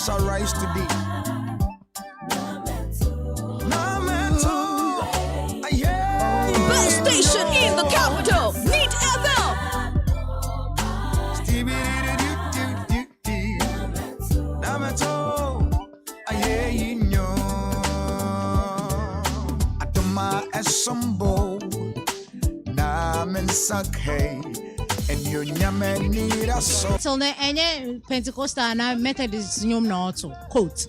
sunrise today. Best station in the capital. Need FM. Till the end, Pentecostal and Methodist also quote.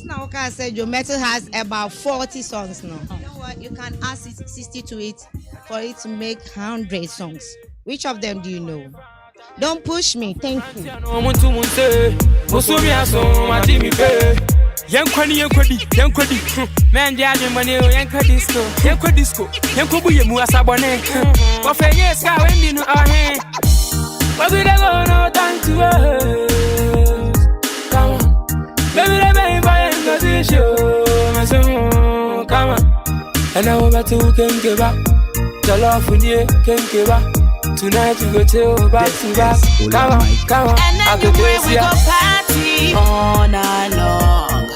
Now, I said your metal has about 40 songs now. You know what? You can add 60 to it for it to make 100 songs. Which of them do you know? Don't push me. Thank you. Young man, the money, young disco, Muasabone. What for yes, I went in our hand. But we don't go no time to us. Come on, baby, let me buy a show. Come on, and now about to can give up. The love for you can give up. Tonight we go till back to back. Come on, and then we go party all night long.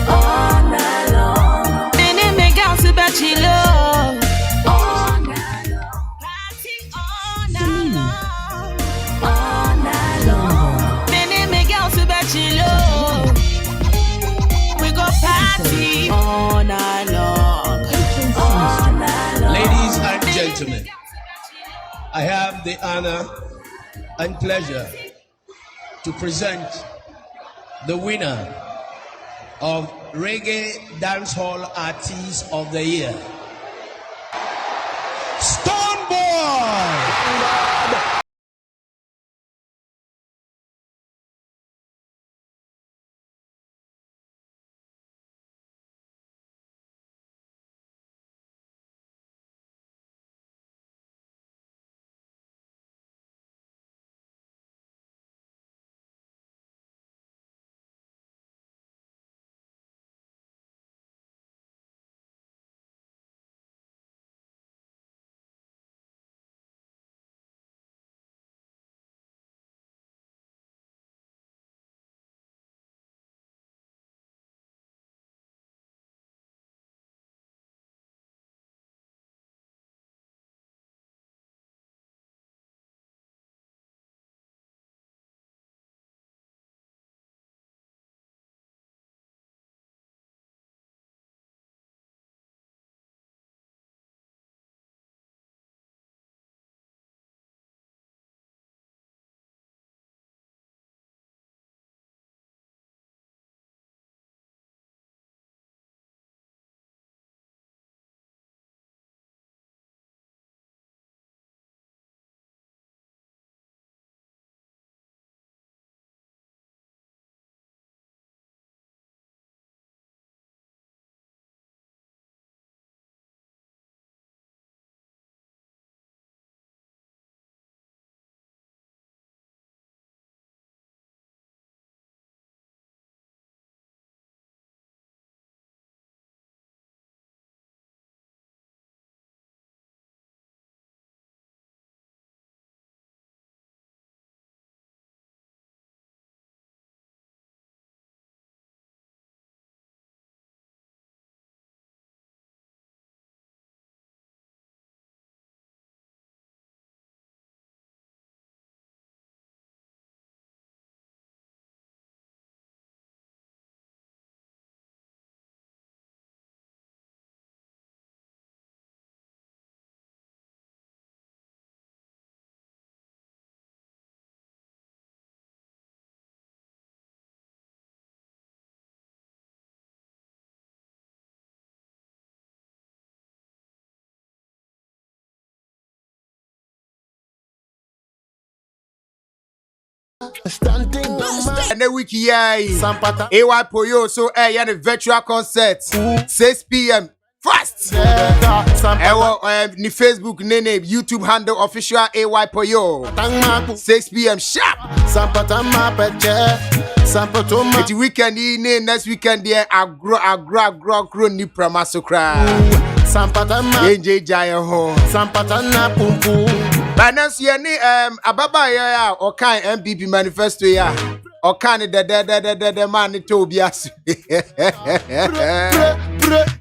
All night long. Many make out to bet you love. All night long. Party all night long. All night long. Many make out to bet you love. We go party all night long. All night long. Ladies and gentlemen, I have the honor and pleasure to present the winner of Reggae Dancehall Artist of the Year, Stoneboy. And the wiki AY Poyo, so yeah, the virtual concert 6 p.m. fast. Ni Facebook name YouTube handle official AY Poyo 6 p.m. sharp. It's weekend next weekend there agro ni pramasokra. NJ Giant ho. But now see any ababa ya or kind MPP manifesto ya. or can it the man it to be as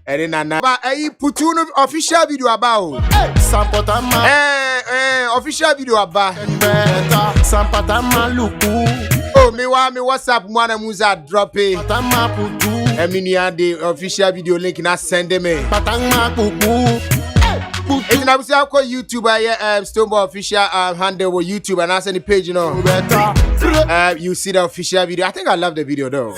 and in an put you official video about official video about oh me WhatsApp one musa drop it I mean the official video link na send me if you say call YouTube Stoneball official handle or YouTube and I send the page, you know. You see the official video. I think I love the video though.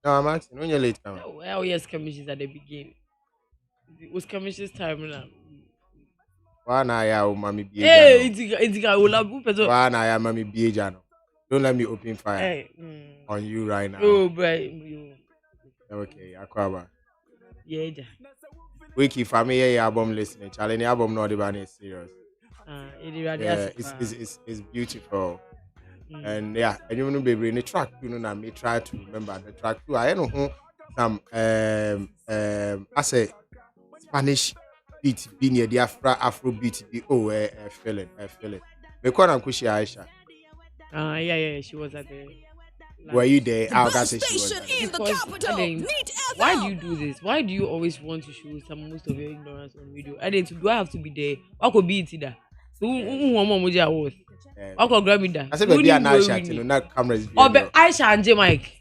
No, I'm asking when you're late coming. Oh yes, commissions at the beginning. It was commissions time now. Why na ya mommy be Hey, it's got all up. Why na ya mommy be jano? Don't let me open fire Hey, on you right now. oh, but Okay, Aquaba. yeah, Wiki family album listening. Charlie, the album not even serious. yeah, It's beautiful. And yeah, and you know, baby, in the track, you know, I may try to remember the track too. I don't know some I say Spanish beat be near the Afro beat be feel it. Me call am Kushi Aisha. Yeah, she was at the. Were you there? I was say she was there. Because, why do you do this? Why do you always want to show most of your ignorance on video? I didn't. Do I have to be there? I could be it there. So who was? I could grab me there. I said baby an Aisha, you know, not cameras. Oh, but Aisha and J Mike.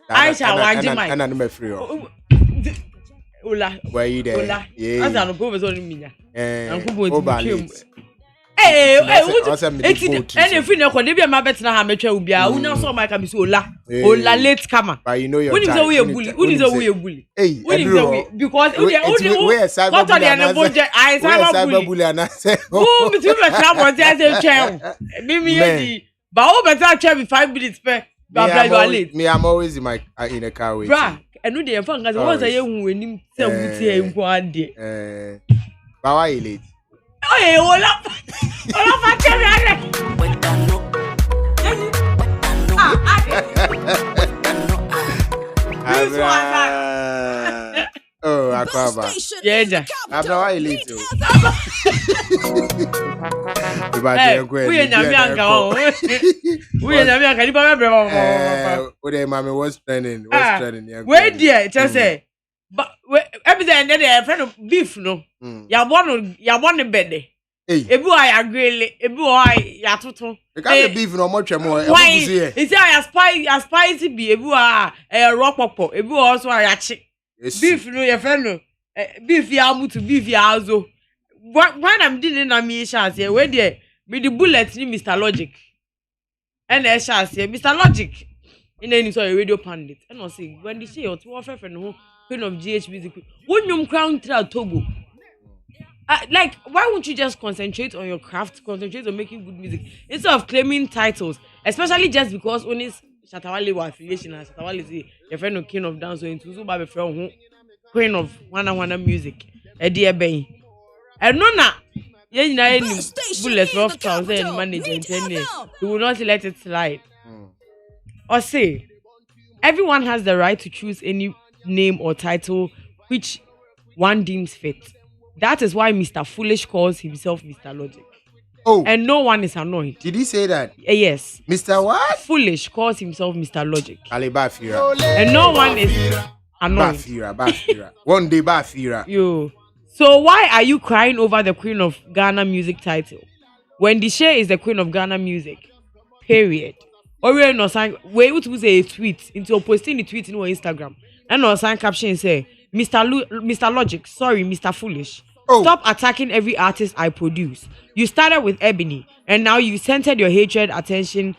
Aisha and J Mike. And I'm free. Ola. Were you there? Ola. Yeah. As an professor in Minya. Hey, anything you could be a mabbet now, amateur will be a winner. So, my can be Ola. Ola late comer. But you know your Who is a way a bully? Who is a way a bully? Hey, Who is a way? Because what are the budget? I cyber bully and I say, oh, between the trouble, there's a chair. Maybe, but all better chair 5 minutes per. Me, I'm always in a car with. And no, they are fun as once a young winning. So, we in one day. But why you late? Oh, yeah, all up. Oh, Aquaba. Yeah, I'm not late. Mommy was training. Where dear, just say, but everything that friend of beef, no. Ya want a bed. Ebu I agree, Ebu I yatuto. You can't beef no much more. Why? It's a spicy be Ebu a rock popo. Ebu also a chick. Beef no your friend no. Beef ya mutu beef ya azo. When I'm dealing on me chance here, where there with the bullet ni Mr. Logic. And a chance here, Mr. Logic. in any sort of radio pundit. And I say, when they say, what's one friend who queen of GH music, when you crown Togo. Like, why won't you just concentrate on your craft, concentrate on making good music instead of claiming titles, especially just because when it's Shatawale was affiliation and Shatawale is your friend of king of dance, so into Zuba friend who queen of wana music, a dear bay. And no, any bullets, rough trousers, and manager in 10 years, you will not let it slide. Or say, everyone has the right to choose any name or title which one deems fit. That is why Mr. Foolish calls himself Mr. Logic. Oh. And no one is annoyed. Did he say that? Yes. Mr. What? Foolish calls himself Mr. Logic. Bafira. And no one is annoyed. Bafira. One day Bafira. You. So why are you crying over the Queen of Ghana music title? When Dishe is the Queen of Ghana music. Period. Or we no sign we would say a tweet into posting the tweet in our Instagram. And no sign caption say Mr. Logic, sorry, Mr. Foolish. Oh. Stop attacking every artist I produce. You started with Ebony, and now you centered your hatred attention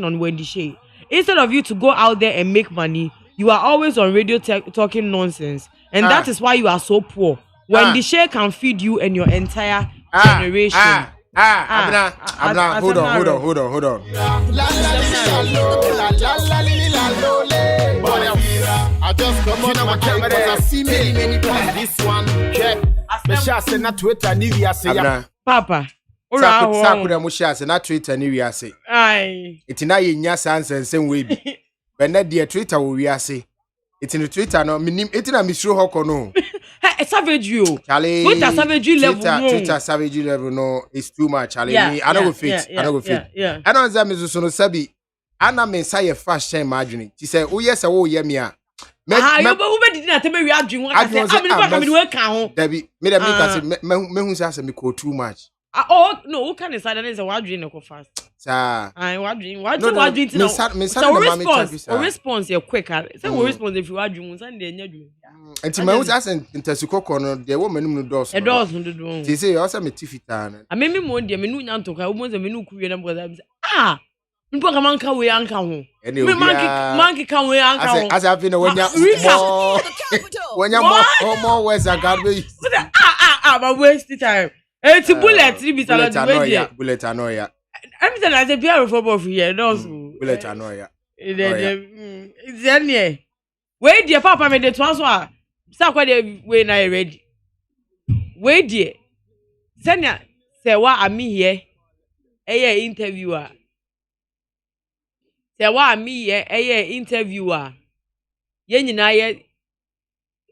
on Wendy Shay. Instead of you to go out there and make money, you are always on radio talking nonsense, and that is why you are so poor. Wendy Shay can feed you and your entire generation. Abna, hold on. I just come on my camera because I see many times this one. Check. Me share say na Twitter ni wi ase ya. Papa. Sakura mo share say na Twitter ni wi ase. Ai. Itina ye nya sansen we bi. Be na de Twitter wo wi ase. Itina Twitter no minim itina misro hoko no. Hey, savage you. Twitter savage level no is too much. Charlie, I don't go fit. I don't say me so no sabi. Ana me say fashion imagine. She say, "Oh yes, oh yeah me a." You be did not tell me we are doing what I say. I'm in work now. Debbie, me dem say me hu say me go too much. Oh no, what can say that is what doing no fast. Sir. I what doing now. So response you quick. Say we response if you are doing Sunday nya do. Enti me hu say intesikoko no de wo manum no dos. E dos no do. She say you say me tifita na. A me mo de me nu nya ntoka, wo mo say me nu kuwe na because Mpo ka manka we anka ho. Me manki kan we anka ho. As I've been when you more words are God we. But waste the time. It's bullet be salad bullet anoya. I'm saying I say Pierre for here those bullet anoya. It's any. Wait dear papa me the transfer. Say kwa dey we na ready. Wait dear. Senya say wa ami here. Interviewer. Say wa me here interviewer. Ye nyina ye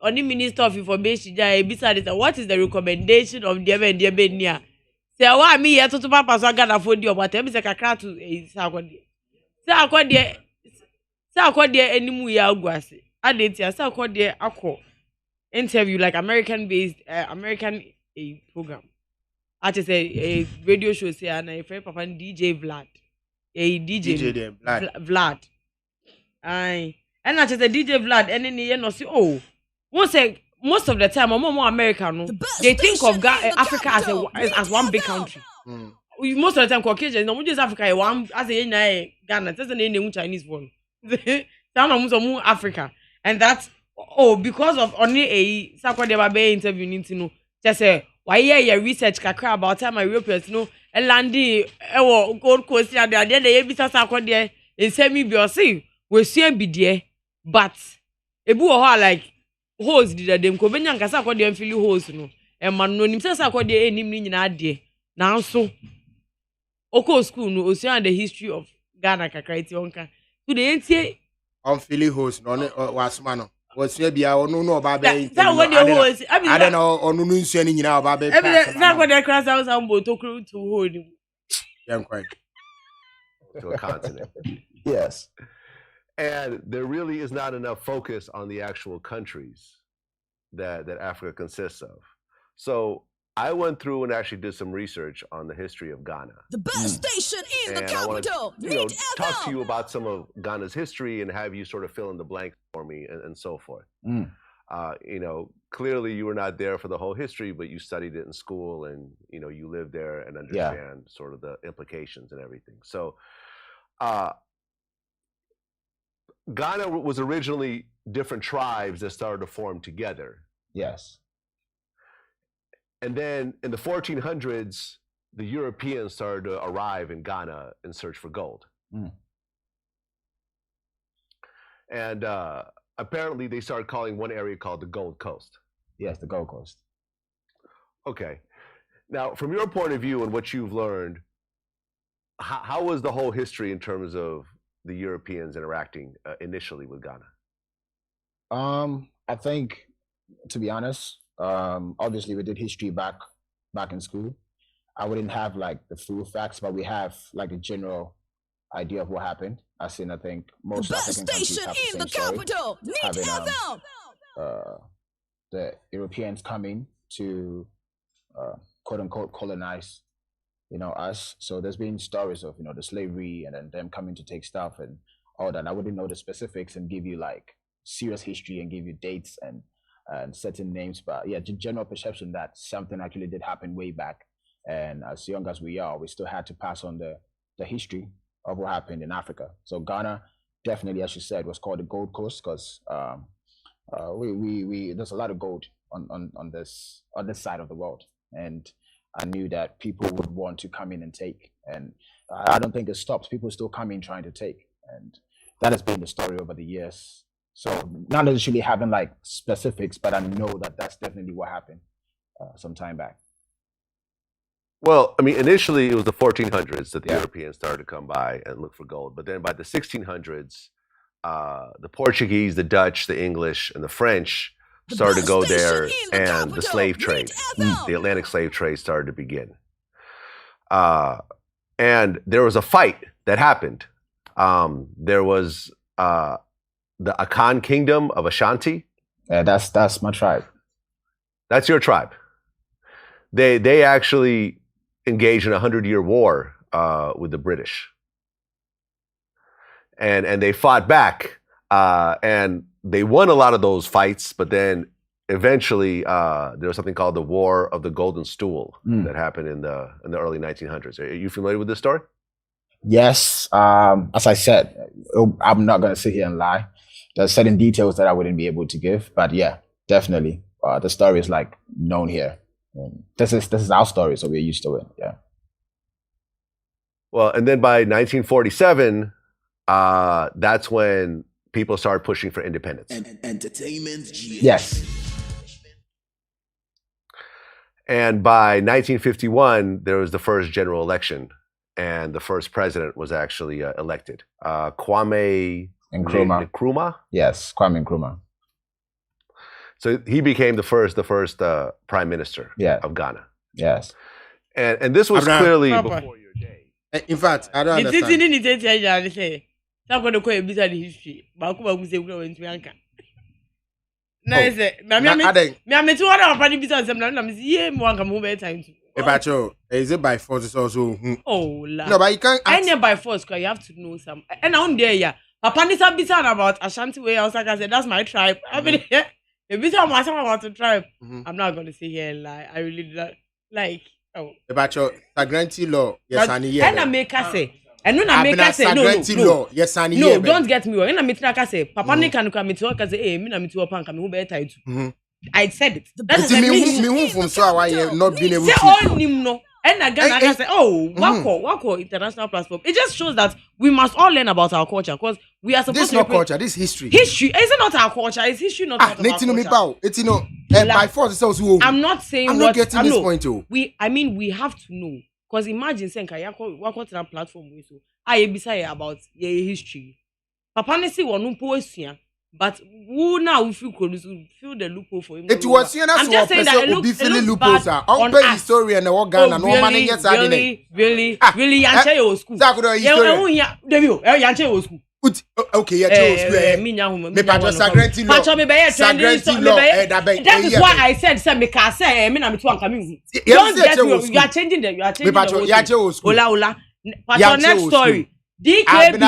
only Minister of Information ja ebisa this what is the recommendation of the Benia? Say wa me here to papa so gada for di obata be say kakra to say akode animu ya agwase adentia say akode akọ interview like American based American program. I just a radio show say and a friend papa DJ Vlad. DJ Vlad. Aye. And I just a DJ Vlad and then you know see most of the time more American they think of Africa as one big country. Most of the time Caucasians no just Africa one as a Ghana that's the name Chinese one. Some Africa and that's because of only a Saturday baby interview need to know just say why your research kakra about time Europeans no elandi ewo Gold Coast ya dey dey bisa Saturday in semi biosi we see be there but ebu ho like host did dem ko benya nkasa Saturday am feel host no e man no nim say Saturday enim ni nyina ade na so oko school no osia the history of Ghana kakra iti onka to the entie on feel host no wasuma no was here bia onu no oba be that what the host I don't know onu nu nsu ani nyina oba be that what the cross house am bo to crew to hold yeah quite to a continent. Yes. And there really is not enough focus on the actual countries that Africa consists of. So I went through and actually did some research on the history of Ghana. The best station in the capital. I want to, talk to you about some of Ghana's history and have you sort of fill in the blanks for me and so forth. Clearly you were not there for the whole history, but you studied it in school and, you lived there and understand sort of the implications and everything. So Ghana was originally different tribes that started to form together. Yes. And then in the 1400s, the Europeans started to arrive in Ghana in search for gold. And apparently they started calling one area called the Gold Coast. Yes, the Gold Coast. Okay. Now, from your point of view and what you've learned, how was the whole history in terms of the Europeans interacting initially with Ghana? I think, to be honest, obviously we did history back in school. I wouldn't have like the full facts, but we have like a general idea of what happened. I think most African countries have the same story, having the Europeans coming to quote unquote colonize, us. So there's been stories of the slavery and then them coming to take stuff and all that. I wouldn't know the specifics and give you like serious history and give you dates and certain names, but yeah, the general perception that something actually did happen way back. And as young as we are, we still had to pass on the history of what happened in Africa. So Ghana, definitely, as you said, was called the Gold Coast because we there's a lot of gold on this side of the world, and I knew that people would want to come in and take, and I don't think it stops. People still come in trying to take, and that has been the story over the years. So not necessarily having like specifics, but I know that that's definitely what happened some time back. Well, I mean, initially it was the 1400s that the Europeans started to come by and look for gold. But then by the 1600s, the Portuguese, the Dutch, the English, and the French started to go there, and the slave trade, the Atlantic slave trade started to begin. And there was a fight that happened. There was the Akan Kingdom of Ashanti. Yeah, that's my tribe. That's your tribe. They actually engaged in a 100-year war with the British, and they fought back, and they won a lot of those fights. But then eventually, there was something called the War of the Golden Stool that happened in the early 1900s. Are you familiar with this story? Yes. As I said, I'm not going to sit here and lie. There's certain details that I wouldn't be able to give, but yeah, definitely, the story is like known here. This is our story, so we're used to it. Yeah. Well, and then by 1947, that's when people started pushing for independence. Entertainment. Yes. And by 1951, there was the first general election, and the first president was actually elected. Kwame Nkrumah. Yes, Kwame Nkrumah. So he became the first prime minister of Ghana. Yes. And this was clearly before your day. In fact, I don't understand. Is it by force also? Oh, no, but you can't. I by force because you have to know some. And on there, yeah. Papa is about Ashanti way. I was like, I said, that's my tribe. I mean, if it's about the tribe, I'm not going to sit here and lie. I really don't like. Oh, about your Sagranti law, yes, and yeah. And I make her say, and when I make her say, no, yes, and no, don't get me wrong. And I make her say, Papa Nick can come to work and say, hey, me na me to a punk, I'm better. I said it. That's me who from so why you not being able to. All no. And again, I can say, oh, Wako international platform. It just shows that we must all learn about our culture because we are supposed this to. This is not culture. This is history. History is it not our culture? It's history, not our culture. It's by force. It's also. I'm not saying. I'm not getting this point. We have to know because imagine saying, Wako to that platform so I be say about your history. Papa ne say one poesia. But who now feel the loophole for him? It was I'm just saying that it looks bad on us. History and the Ghana no man gets really yanche your school. Yanche your school. Okay, yeah, me patro Sagranti law. That is why I said say me can say me na me to anka me. Don't get me. You are changing the Ola. Patro next story. DKB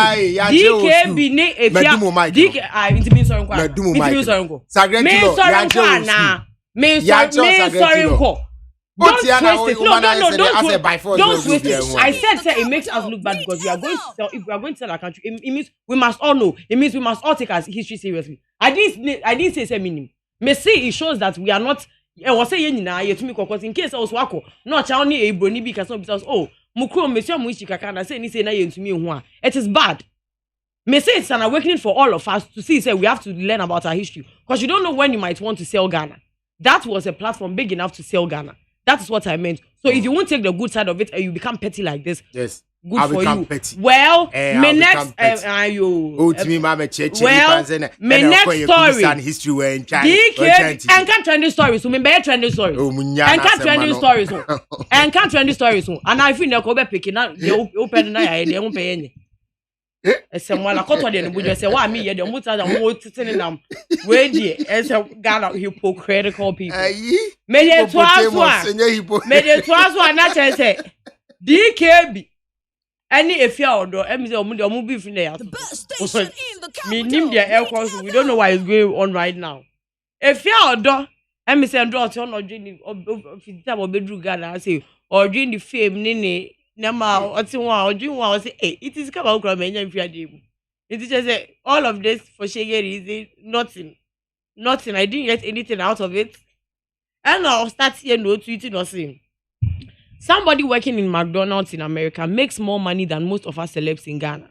ne efia DK it means sorry kwa it means sorry kwa Sagranti law me sorry kwa Don't twist it. No, don't twist it. Yeah, I said it makes us look bad because we are going to sell. If we are going to sell our country, it means we must all know. It means we must all take our history seriously. I didn't say same meaning. Me say it shows that we are not. I was saying in case I was wako. No, only a brony because oh, mukro monsieur muishikaka na say ni say na yentumi ho. It is bad. Me say it's an awakening for all of us to see. Say we have to learn about our history because you don't know when you might want to sell Ghana. That was a platform big enough to sell Ghana. That is what I meant. So if you won't take the good side of it and you become petty like this, yes, good I'll for become you. Petty. Well, my next story. History where in China. DK and can't trending stories. So me be trending stories. And can't trending stories. And can't trending stories. And I feel like Obe picking up the open night. They won't pay any. Someone like Cotton and would say, why me? The mutas and more sitting them. Where dear, as a Ghana hypocritical people. May it was not say DKB. Any if you are or movie from there. Me name their air course. We don't know what is going on right now. If you are door, and say draw to or dream of bedroom Ghana, I say, or dream the fame, Nene. Nama or dream was say, hey, it is come out from any if you are able. It is just say all of this for Shaggy is nothing. Nothing. I didn't get anything out of it. And I'll start here no tweeting or saying. Somebody working in McDonald's in America makes more money than most of us celebs in Ghana.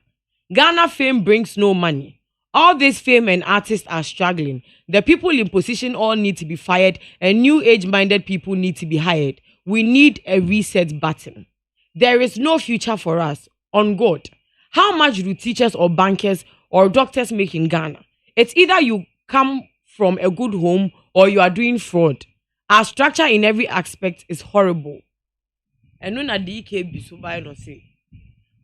Ghana fame brings no money. All this fame and artists are struggling. The people in position all need to be fired and new age-minded people need to be hired. We need a reset button. There is no future for us. On God. How much do teachers or bankers or doctors make in Ghana? It's either you come from a good home or you are doing fraud. Our structure in every aspect is horrible. And when a DKB so by no say,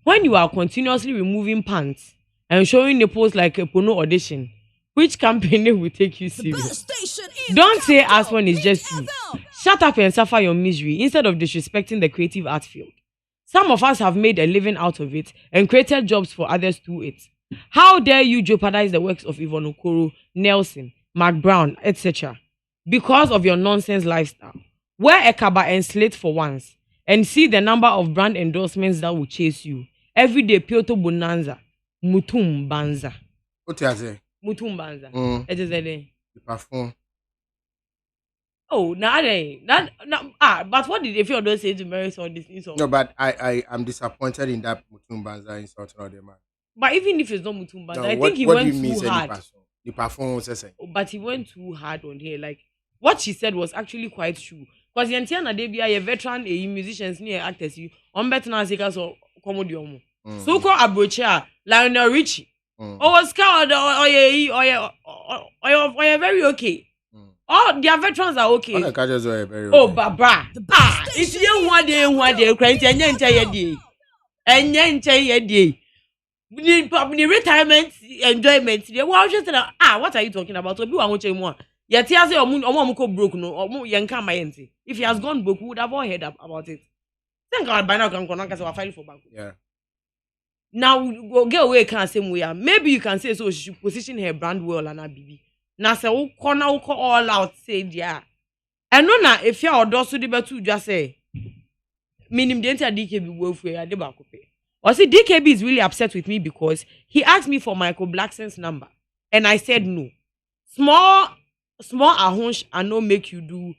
when you are continuously removing pants and showing nipples like a porno audition, which company will take you serious? Don't say as one is just you. Shut up and suffer your misery instead of disrespecting the creative art field. Some of us have made a living out of it and created jobs for others through it. How dare you jeopardize the works of Yvonne Okoro, Nelson, Mark Brown, etc. because of your nonsense lifestyle? Wear a kaba and slate for once and see the number of brand endorsements that will chase you. Every day, Piotr Bonanza, Mutum Banza. What you say? Mutum Banza. It is a day. The perform. Oh, but what did if you don't say to Mary or this insult? No, but I am disappointed in that Mutum Banza insult on the man. But even if it's not Mutum Banza, I think he went too hard. The performance, but he went too hard on her. Like what she said was actually quite true. Because the Antiana Debia, a veteran, a musicians near actors, you on better now seekers or comedy. So called Abrocha, Lionel Richie. Oh, Scout, or you're very okay. All their veterans are okay. Oh, Barbara. It's you one day, crying, and then tell your day. The retirement enjoyment. Well, just what are you talking about? So, I want you more. Yet, he has a broke no, or young Kamayenti. If he has gone broke, we would have all heard about it. Thank God by now, can file for bank. Yeah. Now, go get away, can't say we are. Maybe you can say so she should position her brand well and a baby. Now, say, corner all out, say, yeah. And no, now, if you're also the better, just say, meaning the entire DKB welfare, I did or see, DKB is really upset with me because he asked me for Michael Blackson's number. And I said no. Small a hunch and no make you do.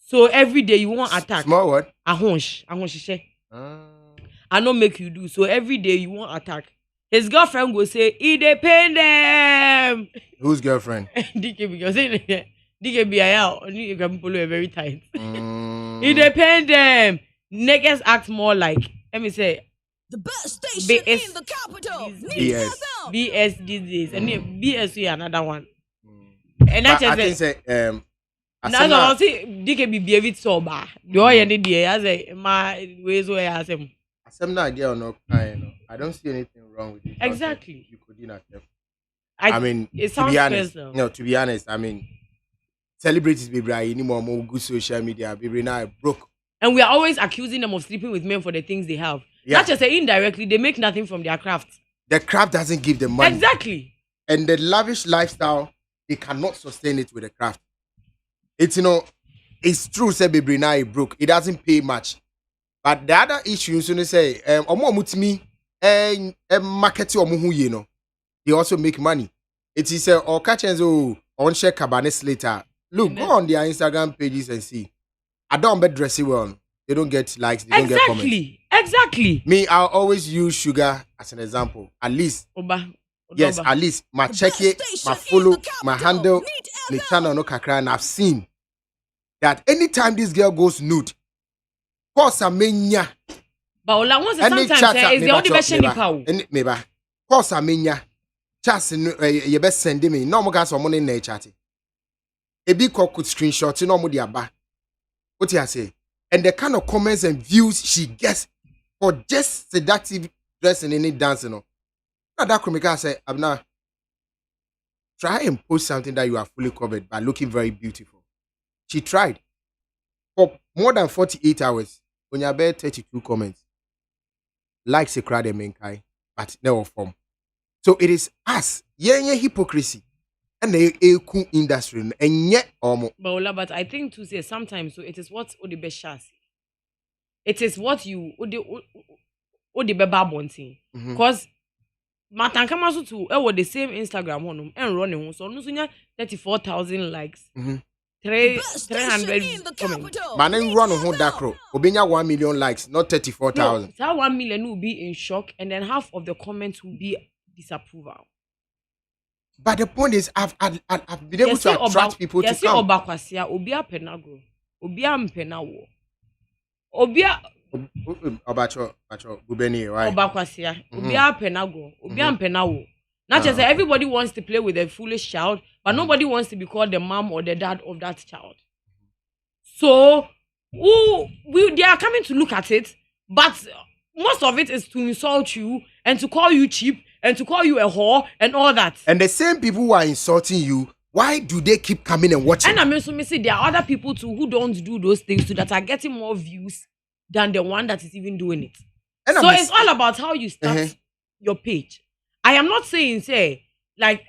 So every day you want attack. Small what? A hunch. And no make you do. So every day you want attack. His girlfriend will say, it depend them. Whose girlfriend? DKB. You're saying DKB, you can follow it very tight. It depend them. Niggas act more like, let me say, the best station in the capital. BS these days. And BS is another one. And that's I can say now see DKB be a bit sober. The all you need here as my ways where I say. Some idea or no, I don't see anything wrong with it. Exactly. You could not help. I mean, it sounds to be honest, personal. No, to be honest, I mean, celebrities baby anymore more good social media baby now broke. And we are always accusing them of sleeping with men for the things they have. Yeah. Not just say indirectly, they make nothing from their craft. The craft doesn't give them money. Exactly. And the lavish lifestyle, they cannot sustain it with the craft. It's it's true, say baby now broke. It doesn't pay much. But the other issue, so they say, omo mutimi, market omo hu ye no. They also make money. It is or catch and so on share cabanes later. Look, go on their Instagram pages and see. I don't bet dressing well. They don't get likes, they don't get comments. Exactly. Me, I'll always use Sugar as an example. At least. Yes, at least my check it, my follow, my handle, the channel no kakra, and I've seen that anytime this girl goes nude, course I menya. But once sometimes is the only version you power. Maybe course I menya. Just you best send me. No more gas or money in the chat. A big cock could screenshot no more the aba. What you say? And the kind of comments and views she gets for just seductive dressing in it dancing. Now that Kumika say, Abna, try and post something that you are fully covered by looking very beautiful. She tried for more than 48 hours. When you have 32 comments, likes a crowd and menkai, but no form. So it is us, yeah, hypocrisy, and the industry, and yet but I think to say sometimes so it is what the best chance. It is what you the beba bonting. Because Matankamasu to the same Instagram one and running so no 34,000 likes. 300 comments. But then run on Dakro. Obinya 1 million likes, not 34,000. No, that 1 million will be in shock, and then half of the comments will be disapproval. But the point is, I've been able to attract people to come. Obakwasia, Obia Penago, Obia Mpenawo, Obia Obacho Bubeni, right? Obakwasia, Obia Penago, Obia Mpenawo. Not just that everybody wants to play with a foolish child, but nobody wants to be called the mom or the dad of that child. So, they are coming to look at it, but most of it is to insult you and to call you cheap and to call you a whore and all that. And the same people who are insulting you, why do they keep coming and watching? And I mean, so me see, there are other people too who don't do those things too that are getting more views than the one that is even doing it. And so it's all about how you start your page. I am not saying, like,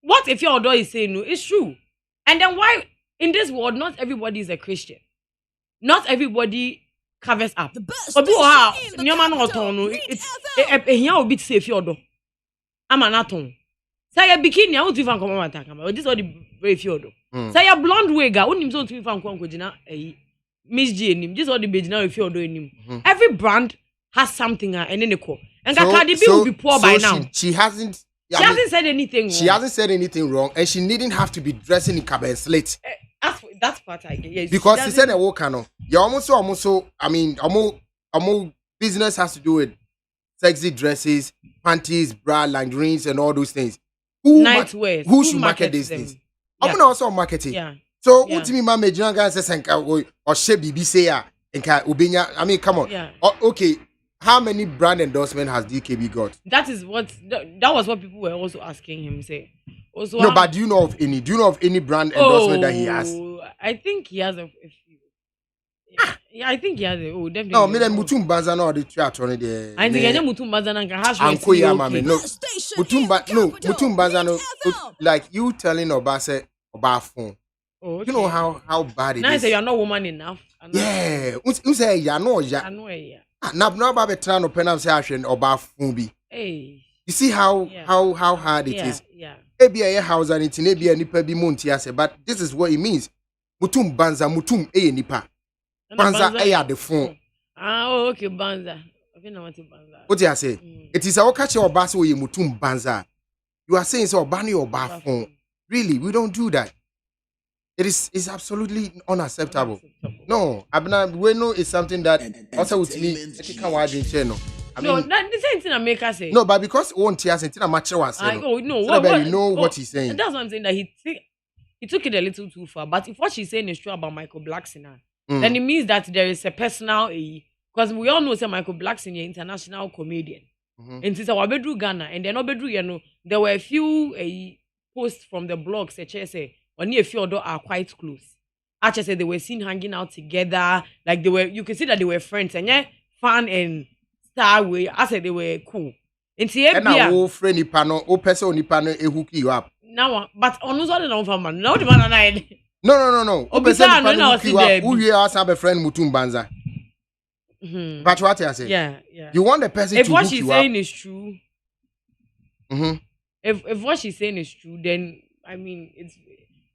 what if your door is saying no? It's true. And then why, in this world, not everybody is a Christian. Not everybody covers up. But it's a bit safe your door. I'm an atom. Say a bikini, I won't even come on attack. This is all the very few. Say a blonde wig, I wouldn't even to be found Conquina, Miss Jane, this is all the big now if you're doing him. Every brand has something and then a call. And Cardi B will be poor by now. She hasn't said anything wrong. She hasn't said anything wrong, and she needn't have to be dressing in cabin slate. That's part I get. Yes, because she said a walk no. You almost I mean, almost business has to do with sexy dresses, panties, bra, lingeries, and all those things. Who should market these things? I'm also marketing. Yeah. So what do you mean, my major guys say or she BBC and Ubinya? I mean, come on. Yeah. Okay. How many brand endorsement has DKB got? That was what people were also asking him. Also, no, but do you know of any? Do you know of any brand endorsement that he has? I think he has a few. Yeah, I think he has definitely. No, me then Mutum Bazana or the theater on the. I think Mutum Bazana can have. Uncle Yamame, no. Mutum Bazano, like you telling Obase about phone. Oh, okay. You know how bad it is. Now is. Say you're not woman enough. Yeah, you say you know I know yeah. Now about trying to penam say about phone be. Hey. You see how hard it is. Yeah. Maybe a house and it's maybe a nipa be monti but this is what it means. Mutum banza mutum nipa. Banza the phone. Okay, banza. What do you say? It is our catch your bass or mutum banza. You are saying so bani or bar phone. Really, we don't do that. It's absolutely unacceptable. No, Abna Bueno is something that also would me. No, that the same thing America say. No, but because one tears and a match was saying. Oh no, so you know what he's saying. That's what I'm saying, that he took it a little too far. But if what she's saying is true about Michael Blackson, then it means that there is a personal because we all know that Michael Blackson is an international comedian. And since our bedroom Ghana and then bedroom, there were a few posts from the blog say only a few of them are quite close. Actually, said they were seen hanging out together, like you can see that they were friends and fun and star way. I said they were cool. And now, friend Nipano, person Nipano, hook you up. Now, but on who's all the man? Now the man and I. No. Obisa no na osi there. Who you ask a friend Mutumbanza. But what I say? Yeah. You want the person if to what hook she's you saying up. is true. If what she's saying is true, then I mean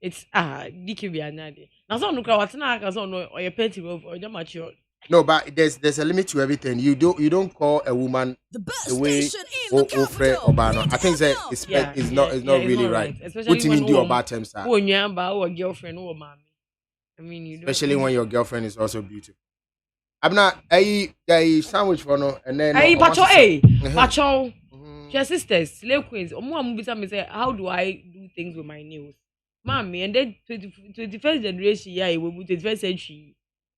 it's DKB anade. Now so no kra what na aka so no or your petty or your mature. No, but there's a limit to everything. You don't call a woman the way Ofre Obano. I think that it's not really right. What you mean do about terms? Who your girlfriend or mommy? I mean you especially when your girlfriend is also beautiful. I'm not a sandwich for no and then Pacho. Your sisters, slave queens. Me say, how do I do things with my nails? Mommy, and then 21st generation, yeah, we will 21st century.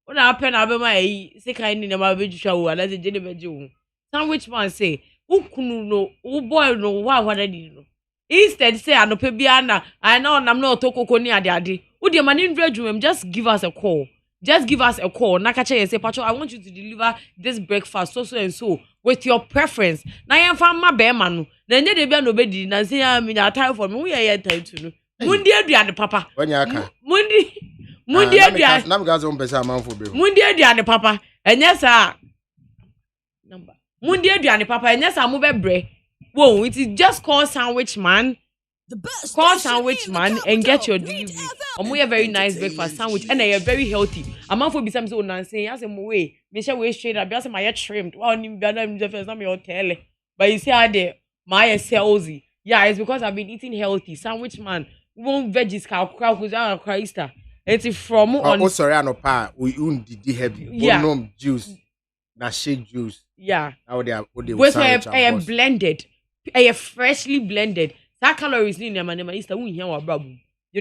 What happened? I be say kind in my village show, and that's a general sandwich man say, who no, who boy no, what I did know. Instead, say, I know Pebiana, I know I'm not Toko near daddy. Would your man in bedroom just give us a call? Just give us a call. Nakache and say, Pacho, I want you to deliver this breakfast, so and so, with your preference. Now I am from my bear man. Then they be nobody. Now say I'm in a time for me. We are time to know. Mundi Adrian, Papa. When you can. Mundi Adrian. Nam guys on pesa man for bill. Mundi Adrian, Papa. And yes, sir. Number. Mundi Adrian, Papa. And yes, I'm over bre. Whoa, it is just call sandwich man. The best call sandwich man and get your delivery. We a very nice breakfast sandwich and they are very healthy. A man for be some so nonsense. I say way, me shall way straight up. I say my trimmed. Well, I'm the first time you tell. But you see how they my salesy. Yeah, it's because I've been eating healthy. Sandwich man, won't veggies crowd who's out of Christ. It's from on. Oh, sorry, I know pa. We did heavy. Yeah. Juice. Na shake juice. Yeah. How they with a blended, a freshly blended. That calories in your man, you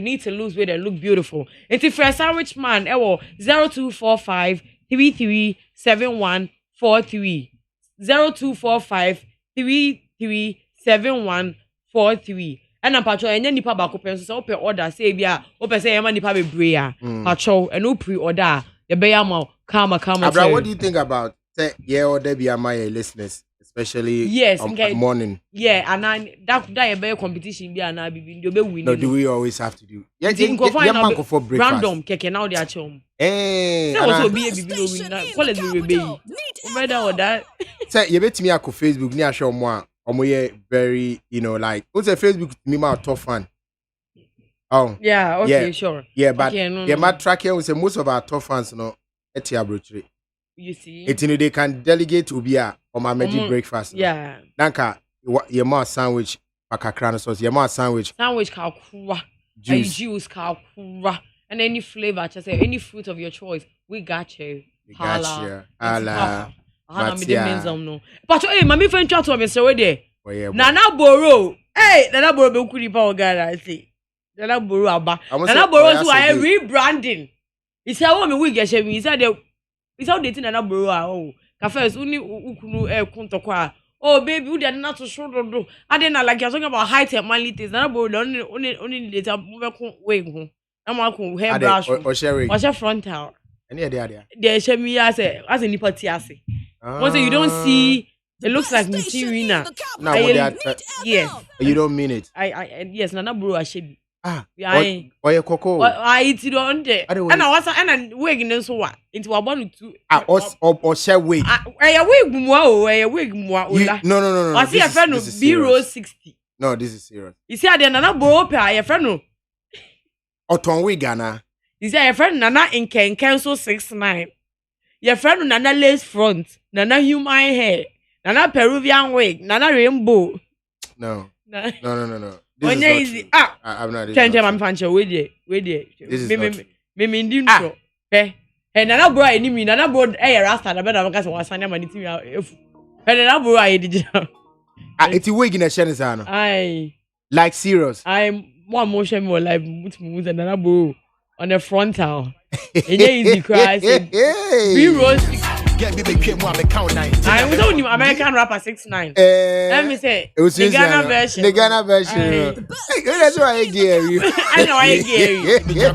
need to lose weight and look beautiful. It's a fresh sandwich man. 0245 337143 0245 337143. And I'm patrol and then nipa bako pen so open order say bia open say yama nipa bebre a patrol and no pre-order the beyama kama. Abra, what do you think about say order be my listeners? Especially morning. Yeah, and that a better competition be and I be win. No, do we always have to do? Yeah, for breakfast. Random keke now they are chum. That also be a big call it baby. Better or that. Say you bet me ako Facebook near show more. Very, like what's a Facebook me my top fan. Oh. Yeah, okay, sure. Yeah, but my tracker we say most of our top fans etiabrochre. You see, they can delegate to be a my magic breakfast. Yeah. Nanka, your more sandwich, pakakran sauce, your more sandwich kalkura, juice kalkura, and any flavor, just say any fruit of your choice. We got you. Allah. But hey, mommy friend chat to me so there. Nana Boro. Hey, Nana Boro be kuri pa ogara I see. Nana Boro aba. Nana Boro so I rebranding. He said, "Oh, me we get me." He said, "It's how they think Nana Boro oh. Cafe uni ukunu kuntokwa. Oh baby, we did not to show do. I didn't like you're talking about height and malities. Nana Boro only later move way home. I'm hair brush or share frontal. Any idea? They share me as a nipa tiase. Once you don't see, it looks like Michirina. Now, yes. You don't mean it. I yes, Nana Bro, I should be. Or your cocoa. I eat it on there. And I was and wig in so what? Into a one to or share wig. I wig more, a wig more. No. I see a friend of B-Rose 60. No, this is serious. You see, I did Nana Bro, a friend. Or Tom Wigana. You see, a friend Nana in Cancel 69. Your friend Nana lace front, Nana human hair, Nana Peruvian wig, Nana rainbow. No. No. This is easy. I'm not. Can't tell my fancy. Wait there. This is not. Me didn't know. Hey, Nana bro, any me, Nana bro, Rasta, I better because I was signing my team. Nana bro, I did. It's a wig in a Shenizano. Aye. Like serious. I'm one motion more like with Nana bro on the frontal. Easy cry. B-Rose. Get me the came one count 9. I was only American rapper 6'9". Let me say the Ghana version. The Ghana version. That's why I get you. I know I get you.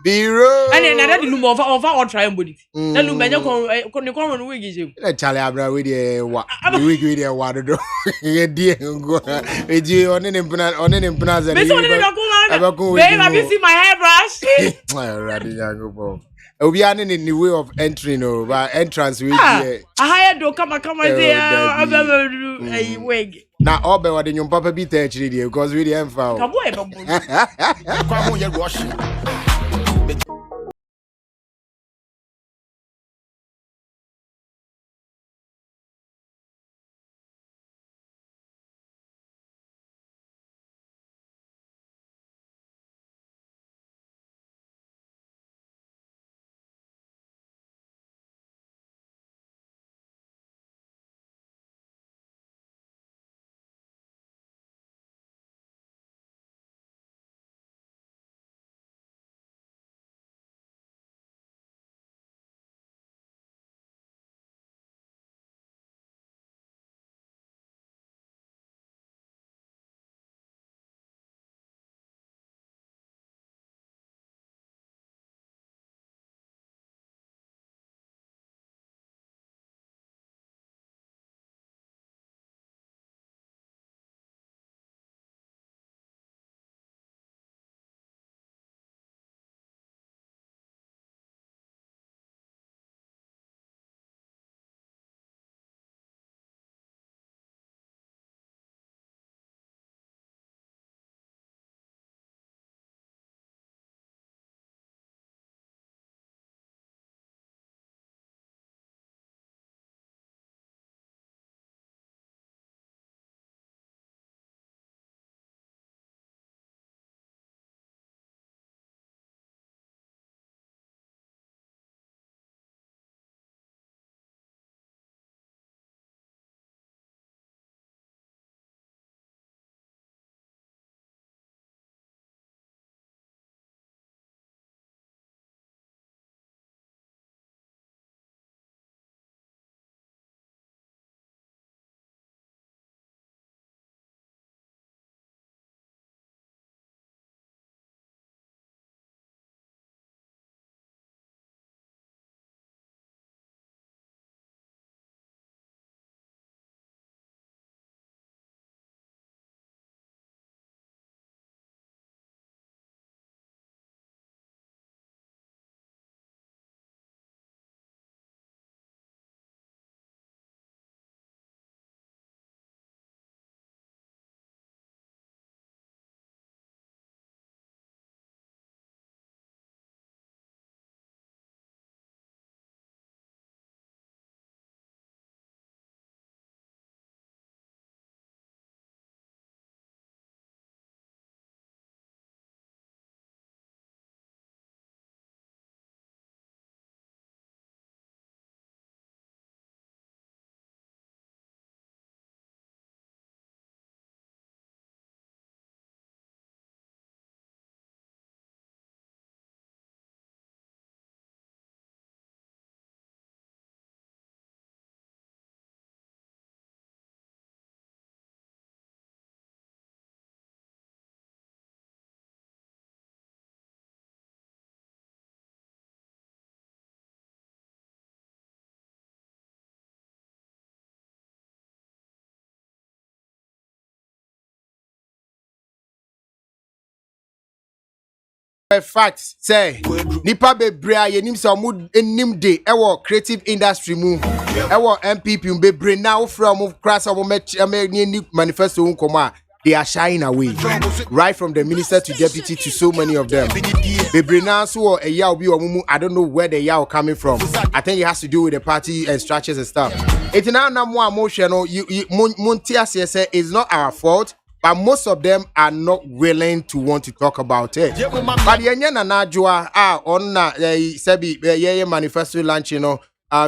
B-Rose. And then another loom of our triumph. That loom can come wig is you. Charlie Abra with the wig with the water. You dear go. You on an impress. Babe, have you seen my hairbrush? We are in the way of entering, but entrance we I hired do come there. Wig. Now, all be what your papa be actually because we didn't found. Come fact say nipa bebre a yenim se omo enim de ewo creative industry mu ewo MPP bebre now from class omo me manifesto nkomo a they are shying away right from the minister to deputy to so many of them bebre now so a yaw bi omo mu I don't know where the yaw coming from. I think it has to do with the party and structures and stuff. It's now more emotional. You Muntia say it's not our fault. But most of them are not willing to want to talk about it. But Yenya Nanajua on Sebi manifesto launch,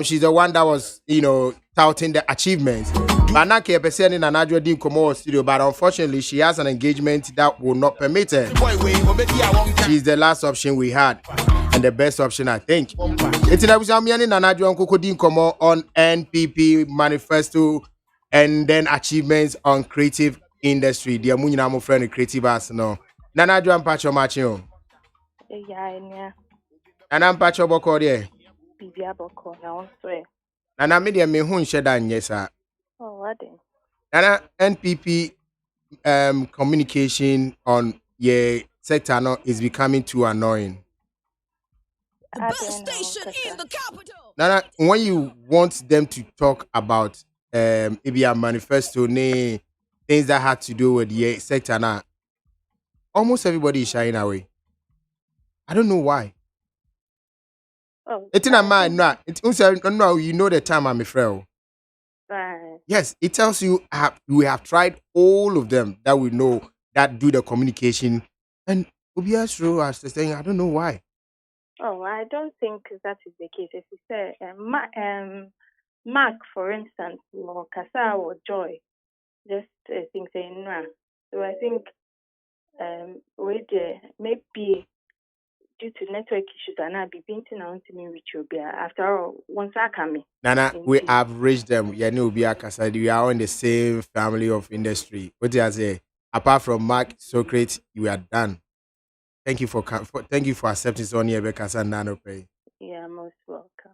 she's the one that was, touting the achievements. But now Kepeseni Nanajua didn't come out studio, but unfortunately she has an engagement that will not permit her. She's the last option we had. And the best option, I think. It's in Abusamiani Nanajua Nkoko didn't come out on NPP manifesto and then achievements on creative industry. The Amunyina mo friend creative as no. Nana Juan Pacho Macho. Yeah. Nana Pacho Boko there. Bibia Boko now swear. Nana media me hun shedan yes sir. Oh what then? Nana NPP communication on ye sector now is becoming too annoying. The best station in the capital. Nana, when you want them to talk about maybe a manifesto, things that had to do with the sector now, almost everybody is shying away. I don't know why. Oh, It's in a mind, no, you know the time I'm afraid. right. Yes, it tells you we have tried all of them that we know that do the communication, and Obia's role as the saying, I don't know why. Oh, I don't think that is the case. If you say Mark, for instance, or Kasa or Joy, just think saying no. So I think with maybe due to network issues and I be painting on to me with you. After all, once I come in. Nana, we have reached them. Yeah, no, we are in the same family of industry. What do I say? Apart from Mark Socrates, you are done. Thank you for accepting Sonia Bekasa Nano Pay. Yeah, most welcome.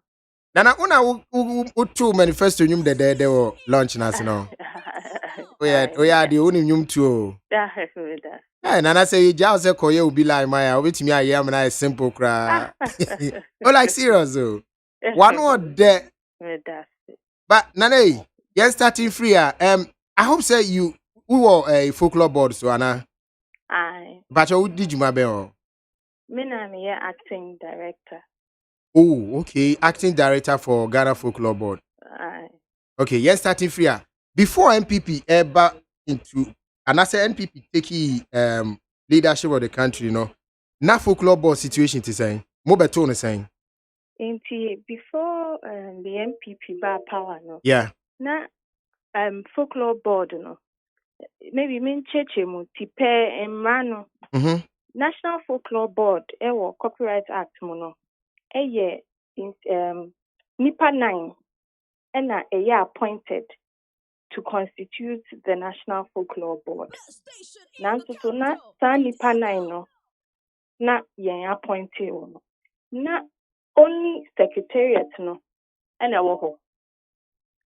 Nana, una two manifesto nyum de were launch nas no. We are the only nyum too. Hey, Nana say you just say koye ubi like my obetimi aye am na simple cra. Oh, like serious though. One word there. But Nana, you're starting free. I hope say we were a folklore board so Anna. Aye. But what did you my bell? Me I'm here acting director. Oh, okay. Acting director for Ghana Folklore Board. Aye. Okay, yes, starting free. Before MPP ever into, and I say MPP taking leadership of the country, you know, now Folklore Board situation to say, more better saying. Before the MPP bar power, no. Yeah. Na Folklore Board, no. Maybe mean cheche mu tipe emrano. National Folklore Board, Copyright Act, mono. Nipa 9 and a year appointed to constitute the National Folklore Board. Now, so na Nipa 9 no, na yen appointed no. Na only secretariat no, and a woho.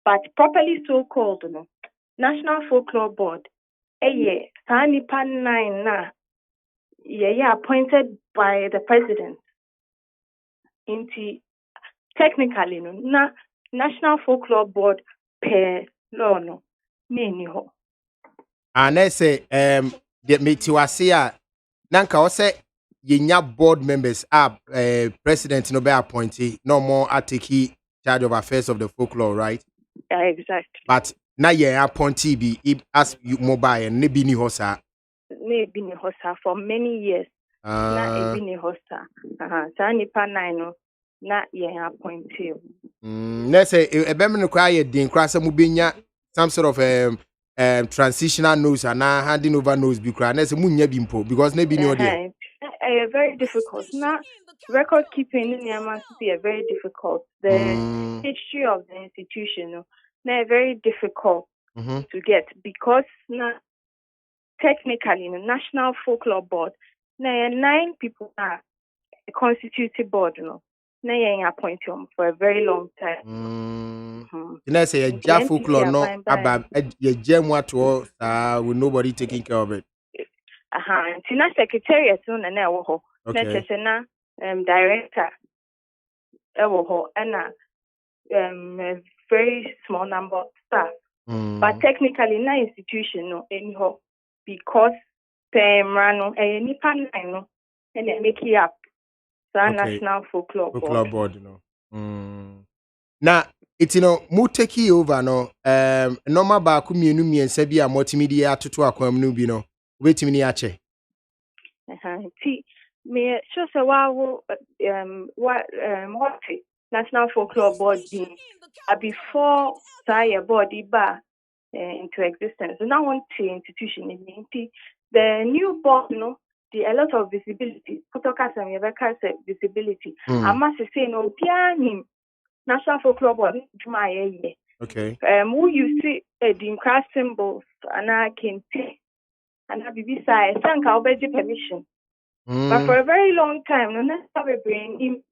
But properly so called no, National Folklore Board, Nipa 9 na yen appointed by the president. Into technically no na National Folklore Board per law no me ho. And I say the metiwasia nanka o say yenya board members are president no be appointee no more take charge of affairs of the folklore, right? Yeah, exactly. But now you appointee be as you mobile and maybe ni hosa. Maybe ni hosa for many years. Na ebi ni hosa. Sa nipa 9 no na yen appointee. Let's say a bemen require din cross some sort of transitional notes and handing over notes because maybe no idea. Very difficult. Now record keeping in Myanmar City are very difficult. The history of the institution now very difficult to get because now technically in the National Folklore Board now 9 people are a constituted board na yen appoint him for a very long time. I say a Jaffa folklore no about a gem what to with nobody taking care of it. Tina secretariat no na wo ho. Na chesena director wo ho and a very small number of staff. But technically na institution no anyhow because no nipa 9 no and make it up. National Folklore Board, you know. Now, it's mu take over no. Normal ba ku mienu miensa bi a multimedia atoto akwam no bi no. Wetimi ni ache. Ti me sure say what National Folklore Board din before say body ba into existence. So now one institution in the new board a lot of visibility. Visibility. I must say no pianim National Folklore Board okay. Who you see the craft symbols and I can see and I be side thank our permission. But for a very long time, no never bring him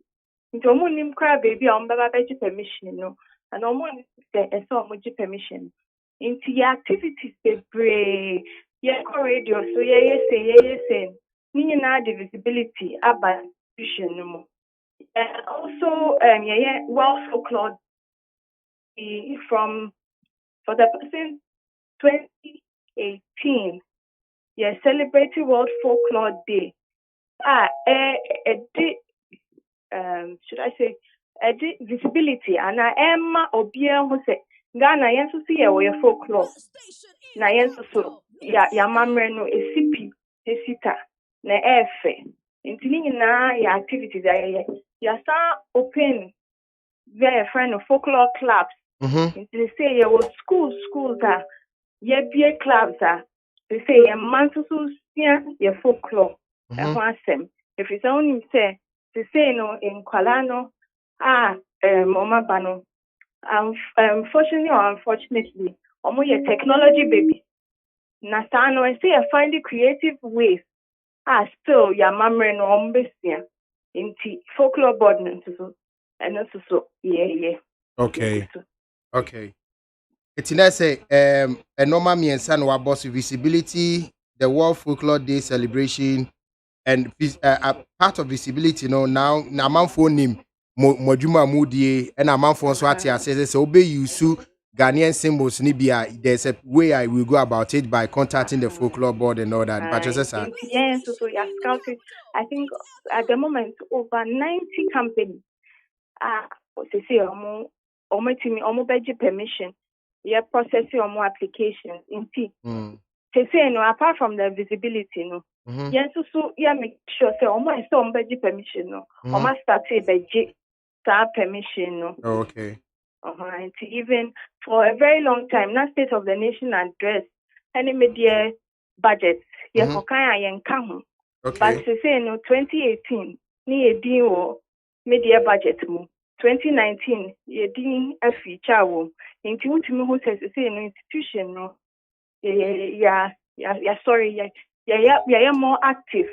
into a crab baby on permission, and almost a permission into the activities they bring. Yeah, radio, so say. Nina the visibility about institution no more. And also World Folklore from for the since 2018, celebrating World Folklore Day. Should I say visibility and Emma Obia who say Ghana yen to see a folklore. Na yen so ya mamre no esipi esita na efe. Intini na ya activities ya start open their friend of folklore clubs. They say ya was schools that ya be clubs they say ya mansusu ya folklore. If it's only say they say no in Kwalano Mama Bano. Unfortunately or unfortunately, you're technology baby. Nasano, I say I find the creative ways. Still your memory no ombesia. Inti folklore board and also yeah. Okay. It's in say a normal me and son wa boss visibility, the World Folklore Day celebration, and part of visibility now na man for name moduma mudie and a man for swati says so obey you su Ghanaian symbols nibia. There's a way I will go about it by contacting the folklore board and all that. But just so you are scouted. I think at the moment over 90 companies they say permission. Yeah, processing applications in T. They say no, apart from the visibility, no. Yes, so make sure say almost some budget permission, no. Almost start budget permission, no. Okay. And even for a very long time, not State of the Nation address any media budget. Yeah, for kind of okay. But they say no 2018 ni a deal media budget mo. 2019 ye din a feature wo. Into what me who says say no institution no. Yeah, more active.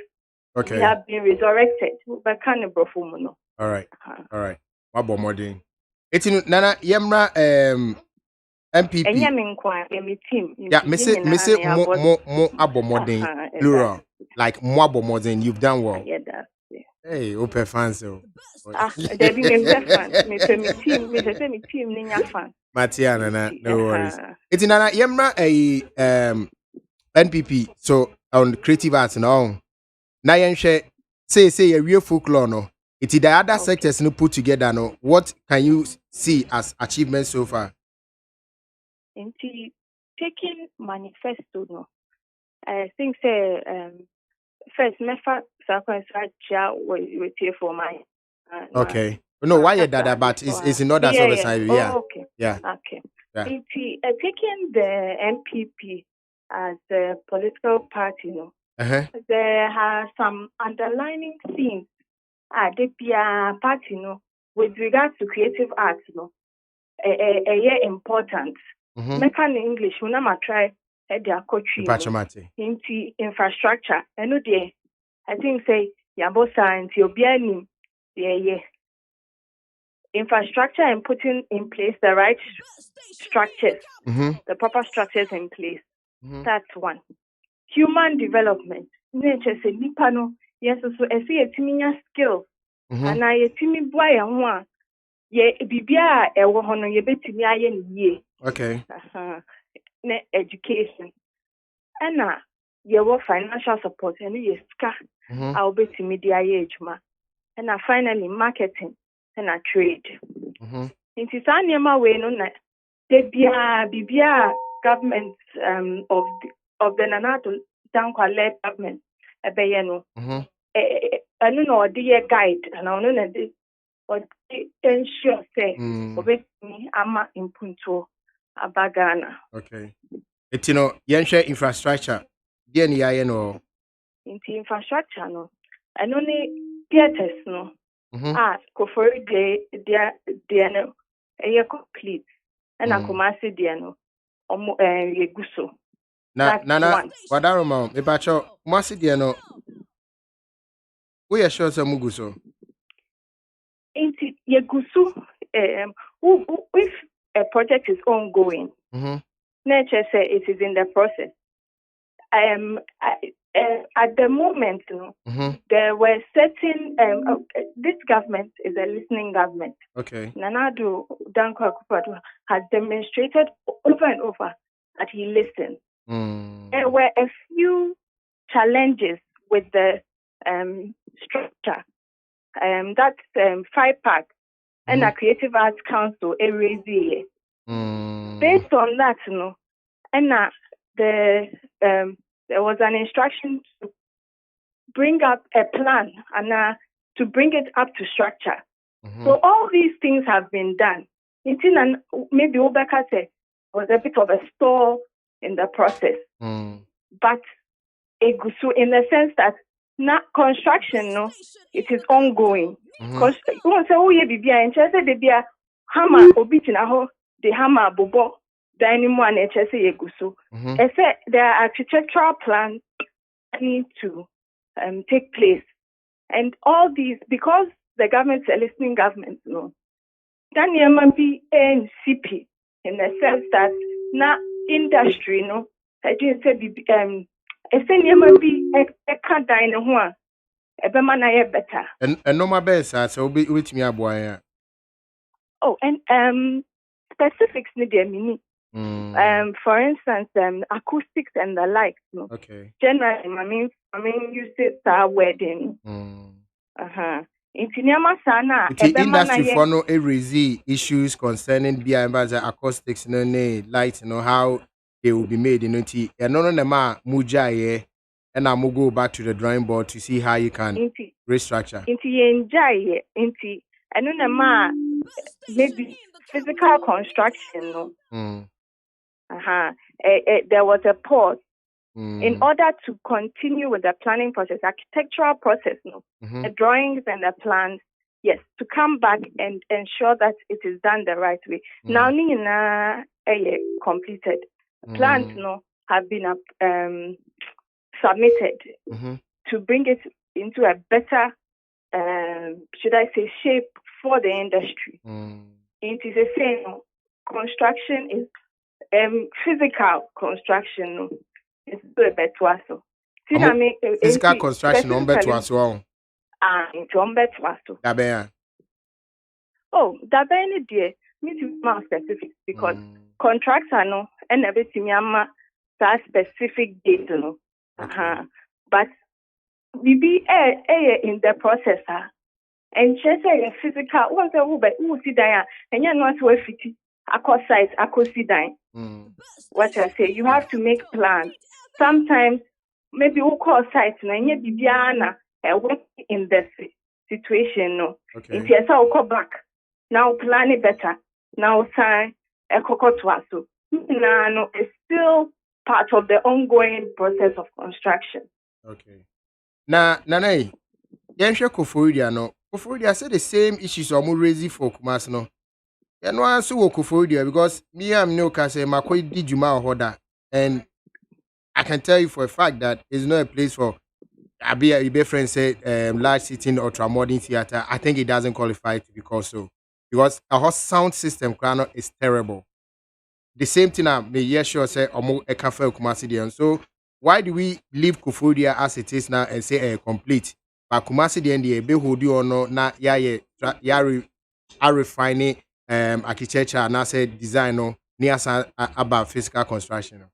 Okay. We have been resurrected. But can no. All right. What more thing? It's in Nana Yemra MPP. And yamin kwa yemi team. Yeah, me say more abomoding plural. Like more abomoding. You've done well. Yeah, that's it. Hey, open fans so. There be me fan. Me team ninya fan. Matia Nana, no worries. It's in Nana Yemra NPP. So on creative arts and all. Now you say a real folklore no. It's the other sectors no put together no. What can you see as achievements so far? Into taking manifesto no. I think say first mefa sakwansa with here for my okay. No, why you that but it's in other service yeah. Okay. Yeah. Okay. Yeah. Taking the MPP as a political party no. There are some underlining themes the party no with regards to creative arts no important. Mekan English when I try their country into infrastructure. I know I think say Yambosa and Tiobiani infrastructure and putting in place the right structures, the proper structures in place. That's one. Human development. Nature say nipano yes so I see a timinya skills and I timi boy and one bibia e wo hono ye betimi aye ni okay na education and ye wo financial support and ye ska I betimi di aye ejuma and finally marketing and trade inti sa niema we no na bibia government of the Nanato Dankwa-led government no I don't know the guide and I don't know or ensure say me ama impunto abagana. Okay. It's yenshe infrastructure. Dear ni no. Into infrastructure no. And only theaters no. Go for day no. Complete. And akomasi dia no. Yeguso. Nana wadaroma mepacho mwasi dia no. We are sure some muguso. Inti yegusu if a project is ongoing, nature say it is in the process. at the moment, there were certain. This government is a listening government. Okay. Nana Addo Dankwa Akufo-Addo has demonstrated over and over that he listens. There were a few challenges with the structure. That's 5-pack and a Creative Arts Council area. Based on that, and there was an instruction to bring up a plan and to bring it up to structure. So all these things have been done. Maybe Obeka said was a bit of a stall in the process, but so in the sense that not construction, it is ongoing. Because hammer obitina the hammer bobo dynamo and HSA. The architectural plans need to take place, and all these because the government's a listening government. Then might be NCP in the sense that na industry, I just said might be a can't die in one. Better. And no my best, so be with me aboya. Oh, and specifics need a mini. For instance, acoustics and the likes. Okay. Generally, I mean, you say star wedding. The industry for no raise issues concerning the acoustics, lights, how they will be made. And no muja and I'm go back to the drawing board to see how you can restructure. And maybe physical construction. There was a pause in order to continue with the planning process, architectural process, the drawings and the plans. Yes, to come back and ensure that it is done the right way. Now, completed plans, have been submitted to bring it into a better, should I say, shape for the industry. It is the same. Construction is physical construction. It's a better so. Physical construction on better as well. It's on better so. Oh, that any dear. Need to be more specific because contracts are no and everything that specific date but we be in the process and just a physical once a who see that and you know what fit across size see that what I say you have to make plans. Sometimes maybe who call sites and you be work in the situation if you say go back now plan it better now sign a cocotuaso no it's still part of the ongoing process of construction. Okay. Now, Nana, Yansha Koforia said the same issues are more raising for Kumasi no. You know, I saw Koforia because me I'm no Kase Makoi did you ma order, and I can tell you for a fact that it's not a place for a friend said large sitting ultra-modern theater. I think it doesn't qualify to be called so because our sound system is terrible. The same thing I may sure say a cafe Kumasi. So why do we leave Kufuria as it is now and say complete? But Kumasi the be hold you or no na refining architecture and I say design no near about physical construction.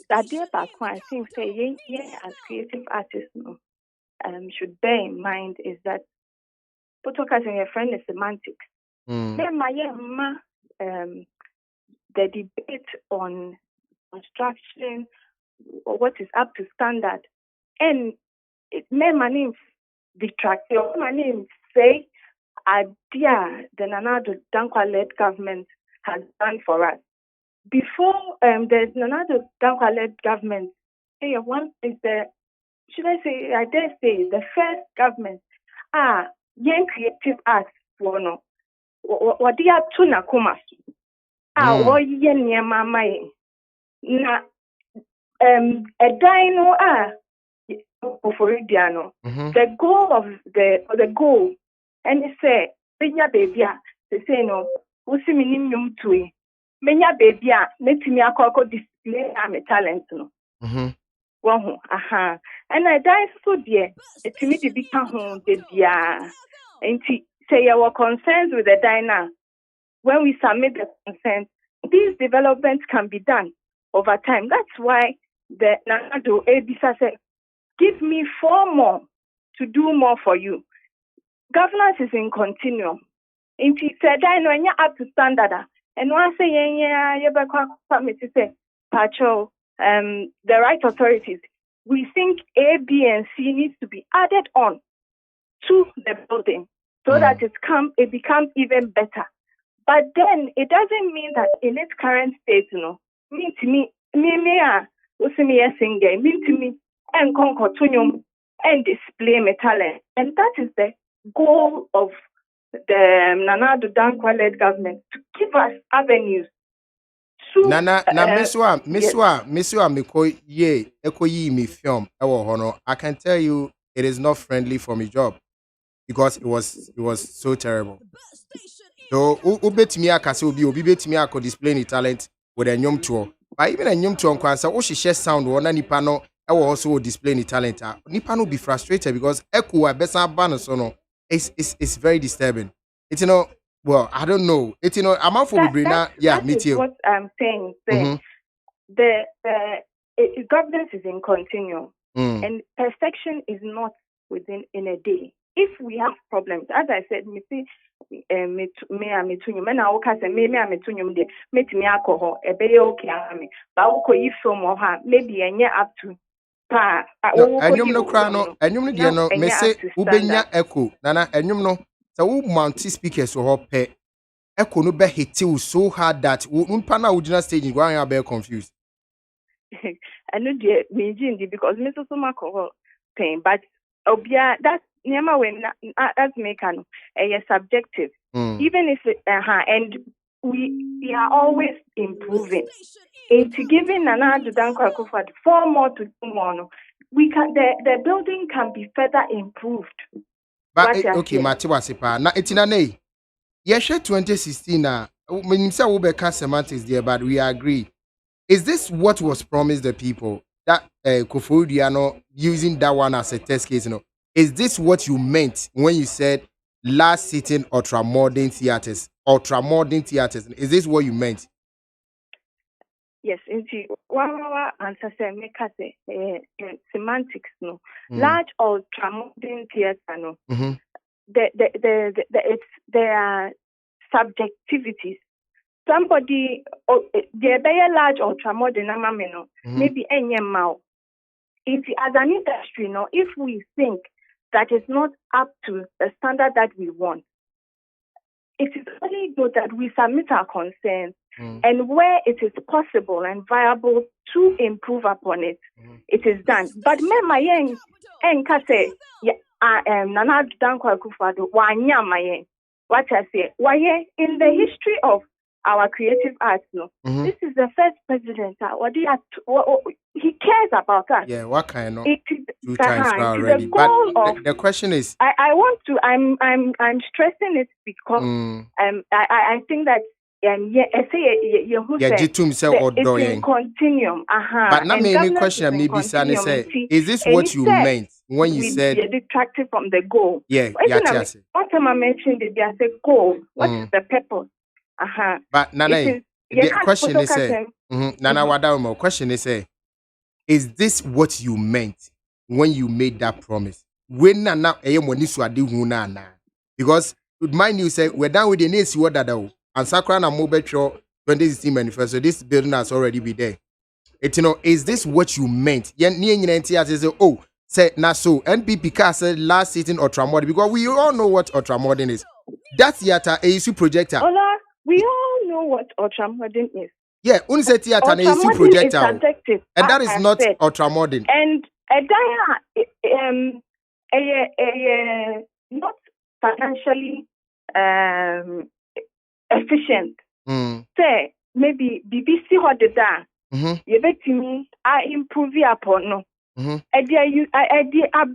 That dear back I think say as creative artists should bear in mind is that Potokas and your friend is semantics. Then the debate on construction or what is up to standard and it may my name detract your my name say idea the Nana Addo Dankwa led government has done for us. Before the Nana Addo Dankwa led government, one is the should I say I dare say the first government young creative arts for no what dia tuna kumas what yen near my na a dino for Idiano. The goal of the goal and they say baby they say no what's minimum to menya baby a metimi akọ display am talent no. Won aha. And I die so dear. Etimi de bi ka ho de bia. Enti say your concerns with the diner. When we submit the consent, these developments can be done over time. That's why the Nanado Abisa said, give me 4 more to do more for you. Governance is in continuum. If you say when you're up to standard, and once say say Pacho, the right authorities, we think A, B, and C needs to be added on to the building so that it becomes even better. But then it doesn't mean that in its current state, mean to me, and continuum and display my talent. And that is the goal of the Nana Addo Dankwa-led government, to give us avenues to Miswa Miko ye ekoyi mi film ewo hono. I can tell you it is not friendly for my job because it was so terrible. So ubetimi akase obi betimi akọ display ni talent with a nyom tour. But even a nyom tour kwansa wo hihye sound wo na nipa no ewo also display ni talent. Nipa no be frustrated because echo abesa ba no so no it's very disturbing. It's well, I don't know. It's I'm for Brina. Yeah, me too. What I'm saying. The governance is in continuum, and perfection is not within in a day. If we have problems, as I said, me see, me tunyum. Me na woka se me tunyum de. Me timi alcohol. Ebe okay ame. But woko yi film or ha maybe enye up to pa. Enyum no kra no. Enyum no de no. Me say ubenya echo. Nana enyum no. So who mounty speakers so hot pe echo no be hit you so hard that umpa na original stage you are be confused. I know the mean because me so much pain, but obia that's nyama when that's mekano subjective. Even if and we are always improving. Into giving Nana Addo Dankwa-Akufo-Addo 4 more to do more, we can the building can be further improved. But okay, Matiwasipa. Na etina nei. Yeshe 2016 na minimsa wo be semantics there, but we agree. Is this what was promised the people? That Koforidua using that one as a test case, Is this what you meant when you said last sitting ultra-modern theaters? Ultra-modern theaters. Is this what you meant? Yes, indeed. One answer say make us semantics large ultra modern theater there are subjectivities. Somebody there be a large ultra modern maybe any mouth. If as an industry if we think that is not up to the standard that we want, it is only good that we submit our concerns. And where it is possible and viable to improve upon it, it is done. But Mema Yen Nkase Nana Addo Dankwa-Akufo-Addo Wanya what I say, why in the history of our creative arts, this is the first president. He cares about us. Yeah, what kind of? It is 2 times now already. But the question is, I'm stressing it because I think that it's in continuum. But now maybe question maybe Sani say, is this what you meant when you said detracted from the goal? Yeah, what time I mentioned it, I said goal. What is the purpose? But Nana, the question is Nana Wadaumo, question is is this what you meant when you made that promise? When Nana because mind you say we're done with the next word that and Sakra and Mobile 2016 manifesto, this building has already been there. Is this what you meant? Say na so NPP said last sitting ultramodern because we all know what ultramodern is. That theater a issue projector. We all know what ultramodern is. Yeah, only say theater and a issue projector. And that is not ultramodern. And not financially efficient. Say maybe BBC had the da. You bet me I improve upon no. I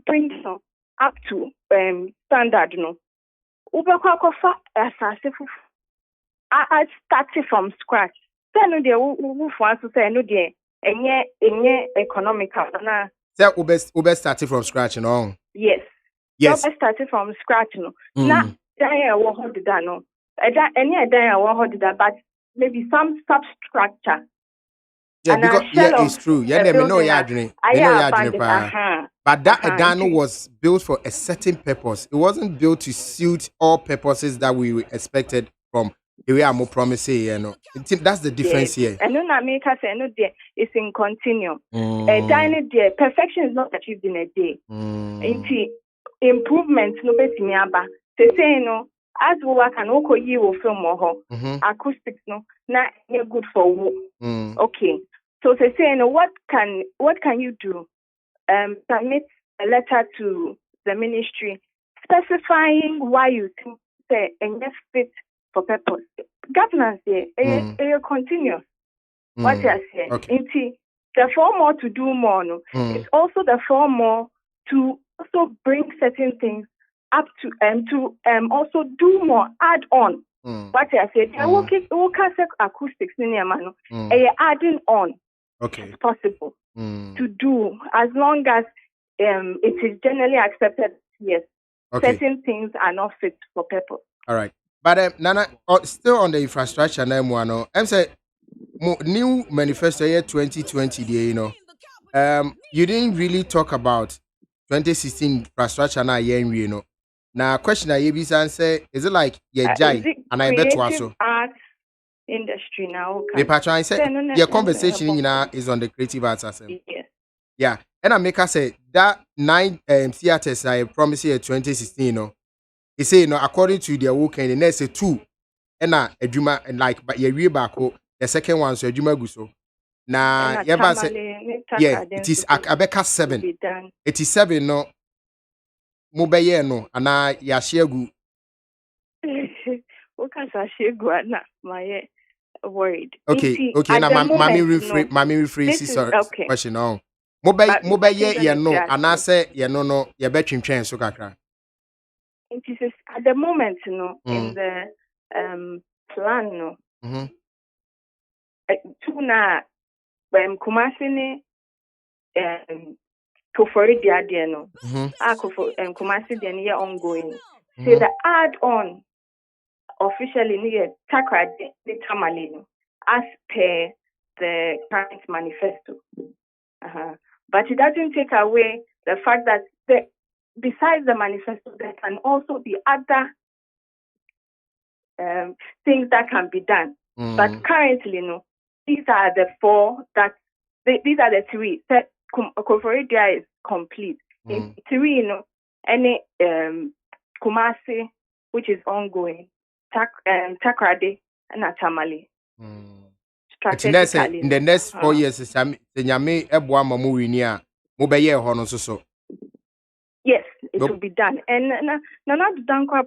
bring some up to standard I started from scratch. Say no de wo for so say no de enye economical na. Say ube started from scratch no. Yes. Yes. So started from scratch no. Na dan wo ho dida no. Eda any dan wo ho dida but maybe some substructure. Yeah, because it's true. Yeah, me know ya adwene. Me know ya adwene pa. But that dan was built for a certain purpose. It wasn't built to suit all purposes that we expected from the way I'm promising, you know. That's the difference here. And no na make us say no there it's in continuum. Dan there perfection is not achieved in a day. Improvement no betimi aba. Say no as we work and oko yi wo film ho acoustics no na good for wo. Okay. So they say, what can you do? Submit a letter to the ministry specifying why you think say and yes fit for purpose. Governance there, continuous. What I say, the more to do more. No, it's also the more to also bring certain things up to also do more, add on. What I said, I will acoustics in your adding on. Okay. It's possible to do as long as it is generally accepted. Yes, certain things are not fit for purpose. All right, but Nana, still on the infrastructure, I'm saying new manifesto year 2020. You know, you didn't really talk about 2016 infrastructure now. You know, now question I say is it like jai and I bet also. Industry now. The patron said your conversation is on the creative arts assembly. Yes. Yeah. And I make us say that 9 theaters I promised you 2016, you know. He say, you know, according to their work and the next 2 and a juma and like but you back the second one so juma guso. Now yeah, it is Abeka 7. It is 7 no Mobile no and I ya share good. My worried. Okay. Now, mommy rephrase sorry question on. Mobile yeah no, and I say no, you bet him change so kakra. It is at the moment, you know, in the plan, no. Tuna Kumasi Kofori dia no. Kumasi dia ongoing. Say the add on. Officially near Takrade the Tamalino as per the current manifesto. But it doesn't take away the fact that besides the manifesto, there can also be other things that can be done. But currently, no, these are the 4 these are the 3. Koforidia is complete. In 3, no, any Kumasi, which is ongoing. Takrade and Atamale. In the next 4 years, Nyame Ebwa Mamuinia, Mobeye Hono so. Yes, it will be done. And Nana Dankwa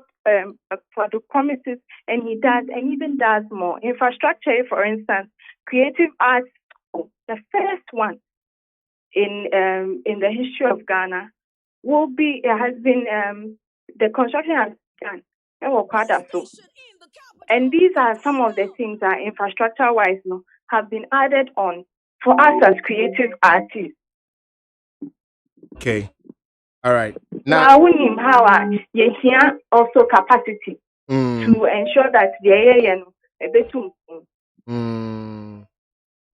for the promises, and he does, and even does more. Infrastructure, for instance, creative arts, the first one in the history of Ghana, has been the construction has done. And these are some of the things that infrastructure-wise have been added on for us as creative artists. Okay. All right. Now, you hear also capacity to ensure that the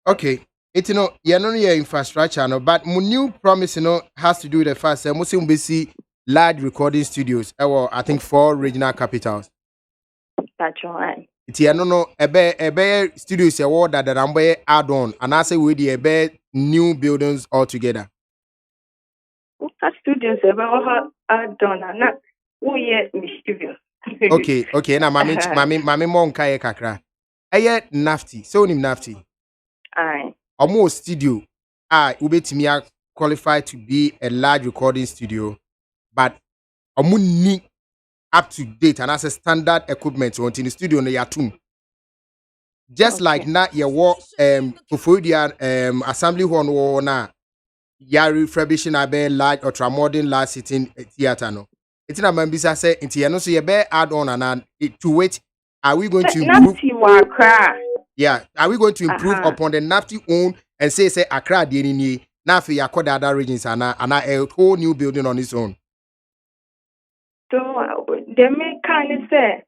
okay. It's you're not your infrastructure, but my new promise, has to do with the fact that Muslim BC large recording studios. I think 4 regional capitals. That's right. It's ebe studios that the Rambe add on, and I say we the new buildings altogether. Studios add on, and not mischievous. Okay. Now, mami monka ye kakra. Aye nafty. So nim nafty. Aye. Almost studio. Ubetimi qualified to be a large recording studio, but need up to date and as a standard equipment so in the studio no yatum. Just like na your work assembly hall no na ya refurbishing a large ultramodern large sitting theater no. It's na mambisa say inti no so ye be add on and to wait are we going to improve Yeah, are we going to improve upon the NAFTI own and say Accra DNI now for your other regions and a whole new building on its own? So they make kind of say,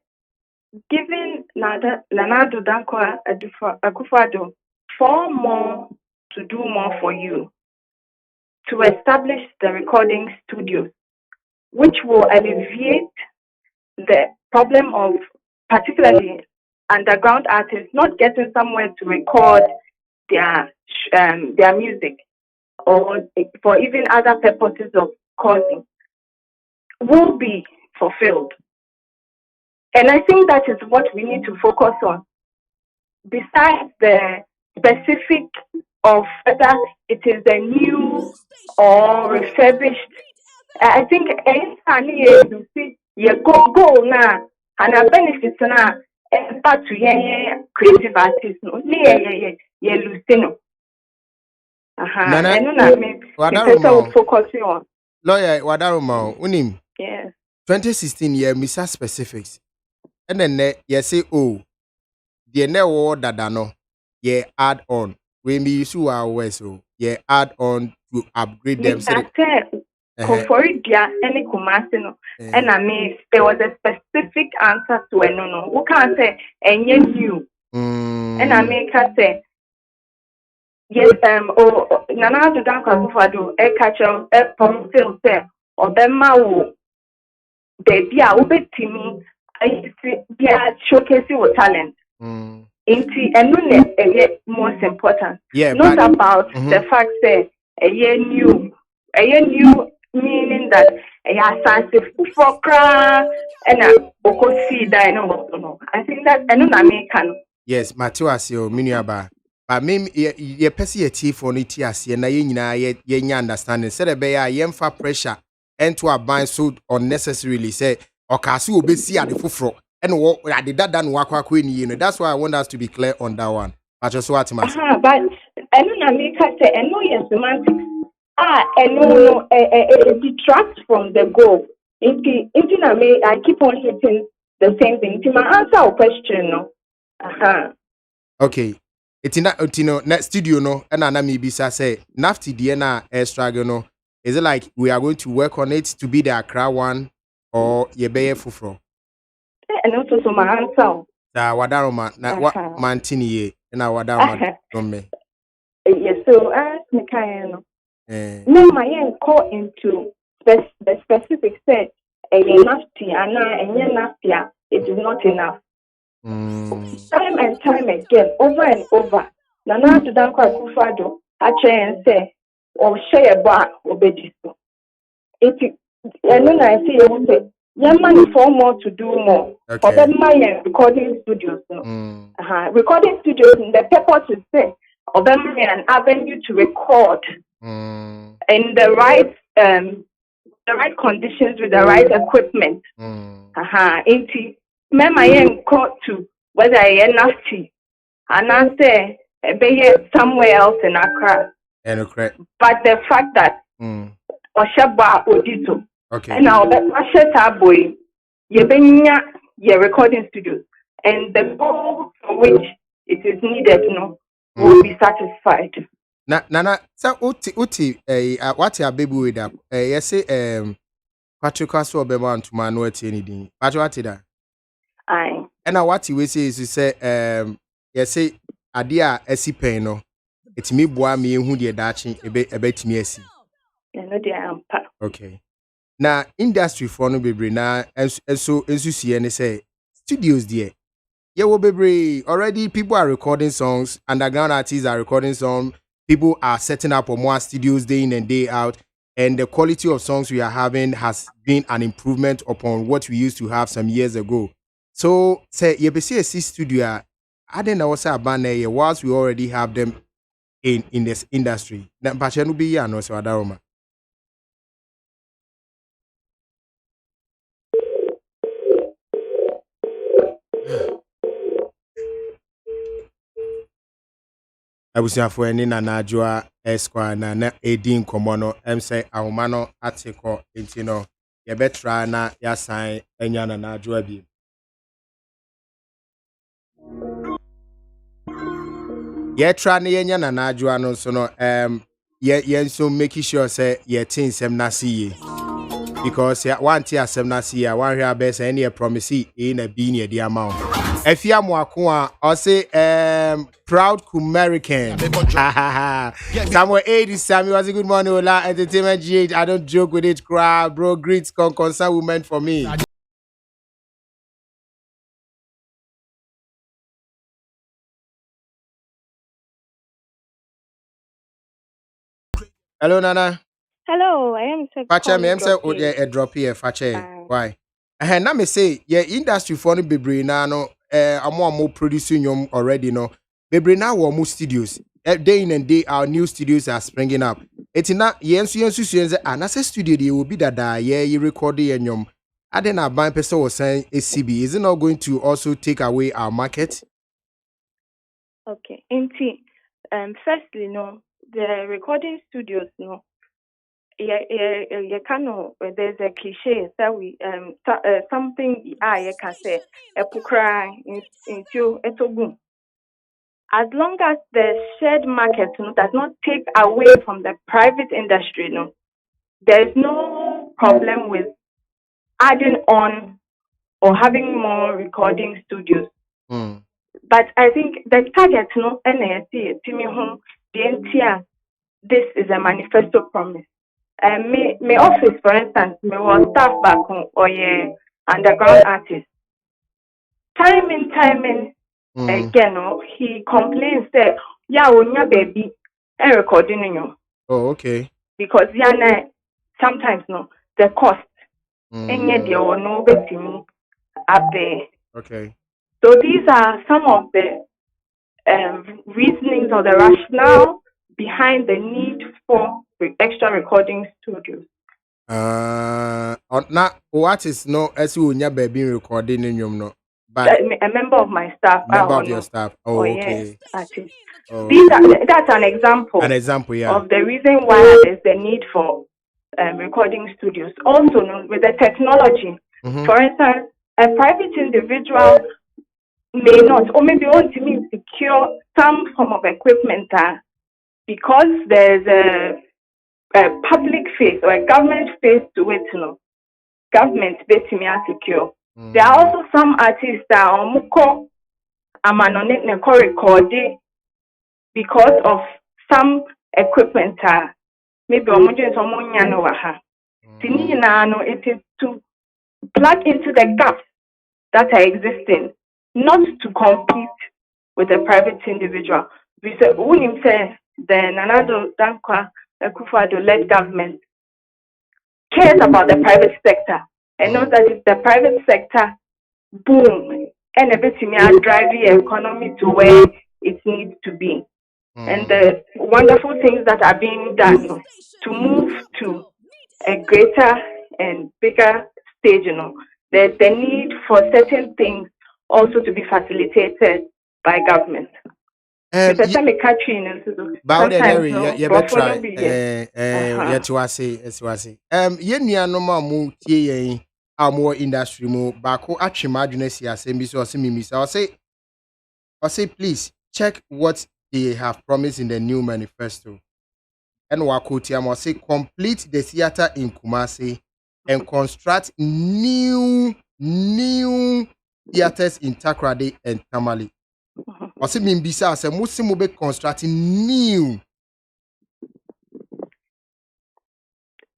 given Nanado Dankwa Akufado 4 more to do more for you to establish the recording studios, which will alleviate the problem of particularly underground artists not getting somewhere to record their music or for even other purposes of causing will be fulfilled. And I think that is what we need to focus on. Besides the specific of whether it is a new or refurbished, I think any you see you go now and a benefit now back to creative artists no Lucino. Nana, I know that me focusing on. Lawyer Wadaruma, unim. Yes. 2016 year Misa specifics. And then you say, oh, the never dada no, ye add on. We me issue our way, so ye add on to upgrade them. For it, any Kumasino, and I mean, there was a specific answer to a no. Who can't say, and you new. And I mean, can say, yes, Nana do Danka Fado, a catcher, a Promotional, or the Mao, baby, I will bet to me. I see, showcasing your talent. And most important. Yeah, not about the fact that a year new meaning that a for and a see that no. I think that I know American. Yes, Matuasio, Miniaba. But me, ye pesi a tea for nitias, ye na ye understanding. Said a bear, yemfa pressure and to a bind so unnecessarily say, or Casu be see at the fufro. And what I did that done work queen, you know. That's why I want us to be clear on that one. But just what but I know America say, and no, yes, semantics. And no, it detracts from the goal. I keep on hitting the same thing. To my answer or question, no. Okay. It's in that, next studio, no, and Anami Bisa say, Nafti Diana air struggle, no. Is it like we are going to work on it to be the Accra one or Yebeye Fufro? And also so my answer. Wadaroma, na what mantini ye, and I wadaroma from me. Yes, so as Mikael, no, my call into the specific set a nafty and naftia, it is not enough. Time and time again, over and over. Nana to Danko Kufado, I try and say, or share a bar or bedisco. And then I see you say, young money for more to do more. For them, my recording studios. Recording studios, the purpose is say, of them an avenue to record in the right conditions with the right equipment. Into my call to whether I am nasty and I say be somewhere else in Accra. But the fact that Oshaba Odito and now that Masheta boy ye recording studios and the goal for which it is needed will be satisfied. Nana, so uti what ya baby with that? Yes, Patrick Castle Bema to Manuel anything. But what did that? Aye. And now what you say is you say yes, adia esi pen no. It's me boy me who the dachi a bet me esi. Okay. Now industry for no baby na as so as you see and say studios there. Yeah, well, baby, already people are recording songs, underground artists are recording songs, people are setting up on more studios day in and day out, and the quality of songs we are having has been an improvement upon what we used to have some years ago. So, say, you see a studio, I don't know what's about there, whilst we already have them in this industry. Then, Pachenu be ya no so adaroma. Abusiafo eni na najua esquire na edin komono say ahomano atiko enti no ye betra na ya san enya na najua bi ye try na yenya na najwa no so no ye so making sure say ye tin sem na see because one tia asem na see one hia be say any promise e na bi ne di amount afia mo ako a o say proud American Samuel 80 Samuel was a good morning Ola entertainment GH. I don't joke with it crowd bro greets concern women for me. Hello Nana. Hello, I am Sir. Fache me say o dey drop here fache why na me say yeah industry for no bebre na no amo producing nyom already no bebre na wo mo studios day in and day our new studios are springing up it's na yensu say anase studio dey will be that you record the nyom ade na ban person was saying ACB is it not going to also take away our market? Okay, firstly no the recording studios no you can there's a cliche that we something you can say epukra into etogun. As long as the shared market does not take away from the private industry, there is no problem with adding on or having more recording studios. But I think the target this is a manifesto promise. My office, for instance, me was staff back home or underground artist. Time in again, he complains that baby and recording you. Oh, okay. Because sometimes the cost and yet there were no betting up there. Okay. So these are some of the reasonings or the rationale behind the need for extra recording studios. Not what is no as you nya baby recording in your no, but a member of my staff. Member of your staff. Oh, okay. Yes, that's an example. An example, yeah. Of the reason why there's the need for recording studios. Also, with the technology, for instance, a private individual may not, or maybe want to secure some form of equipment because there's a public face or a government face to it, government basically secure. There are also some artists that are recording because of some equipment. Maybe it is to plug into the gaps that are existing, not to compete with a private individual. We say, then another led government cares about the private sector and knows that if the private sector boom and everything drive the economy to where it needs to be. And the wonderful things that are being done to move to a greater and bigger stage, there's the need for certain things also to be facilitated by government. But try. No tie more industry mo bako atwemadwene si asem bi so say please check what they have promised in the new manifesto. And Wakotiam say complete the theater in Kumasi and construct new theaters in Takoradi and Tamale. I say Mimbisa say Muslim will be constructing new.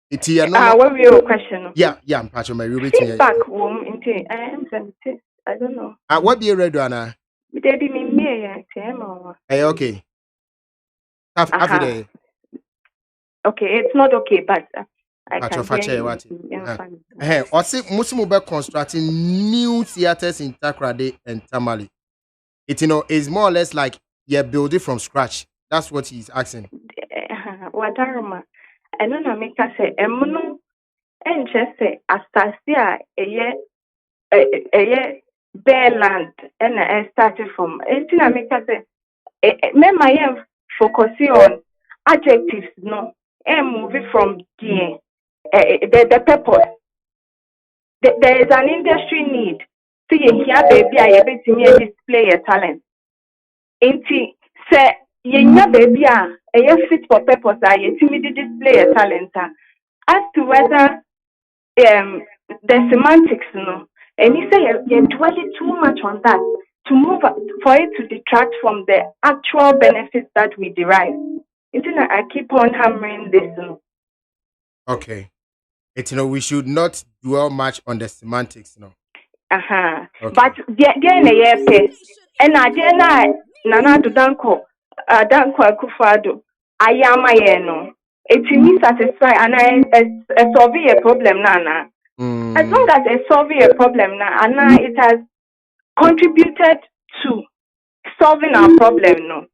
It's here no. What was your question? Yeah, I'm patching my real feedback. I don't know. What be you read, Anna? Hey, okay. Okay, it's not okay, but I can hear what? I say Muslim will be constructing new theaters in Takoradi and Tamale. It is more or less like you're building from scratch. That's what he's asking. Wadaroma. I know na make say emuno enchese astasia eye bare land and I started from entina make say me my focusing on adjectives and moving from the purpose. There is an industry need. See here baby I able to display your talent. Say yenya baby a fit for purpose yetimi display a talent as to whether the semantics no and he say you're dwelling too much on that to move for it to detract from the actual benefits that we derive. I keep on hammering this. No? Okay. We should not dwell much on the semantics, no. Okay. But there na yepe. And na Nana do danko akufado. Ayama ye no. It me satisfy and I solve a problem nana. As long as it solves a problem now, and it has contributed to solving our problem, no,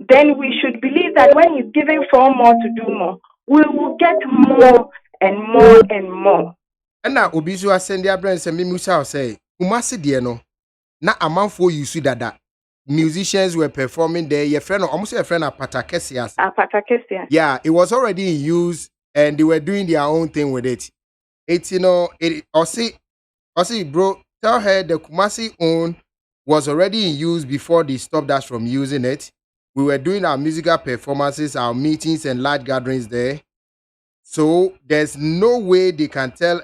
then we should believe that when he's giving 4 more to do more, we will get more and more and more. And now, Obizu send their brands and Mimusa say, Umasi Diano, na a month for you see that musicians were performing there. Your friend, almost a friend of Patakesia. Yeah, it was already in use, and they were doing their own thing with it. It's bro, tell her the Kumasi own was already in use before they stopped us from using it. We were doing our musical performances, our meetings and large gatherings there. So there's no way they can tell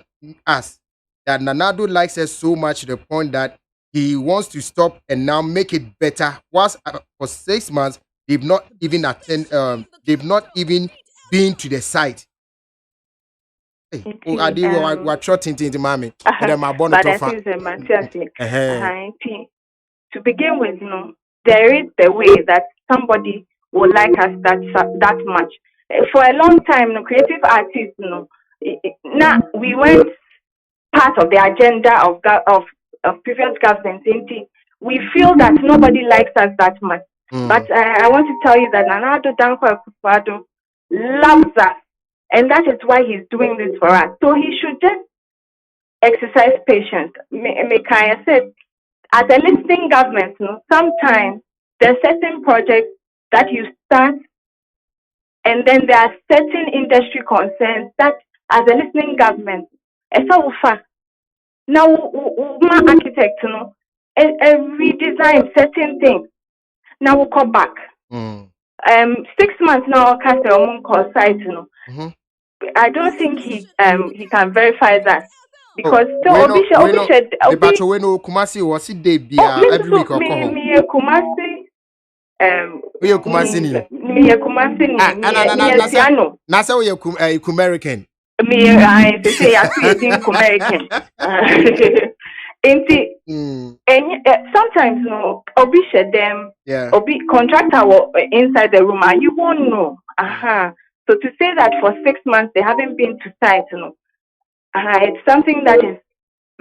us that Nanado likes us so much to the point that he wants to stop and now make it better. Whilst for 6 months they've not even been to the site. We're trotting to mommy. To begin with, no, there is the way that somebody will like us that much. For a long time, no, creative artists, no, now we went part of the agenda of previous governments. We feel that nobody likes us that much. But I want to tell you that Nanado Danko Akufo-Addo loves us. And that is why he's doing this for us. So he should just exercise patience. Mekaya said, as a listening government, no, sometimes there's certain projects that you start, and then there are certain industry concerns that, as a listening government, now, my architect, you know, redesign certain things. Now we'll come back. 6 months now, cast a site, you know. I don't think he can verify that because Kumasi was it day every week or Kumasi Nasa we American. I say American. Sometimes no obi share them obi contractor inside the room and you won't know. So to say that for 6 months they haven't been to site, you know, it's something that is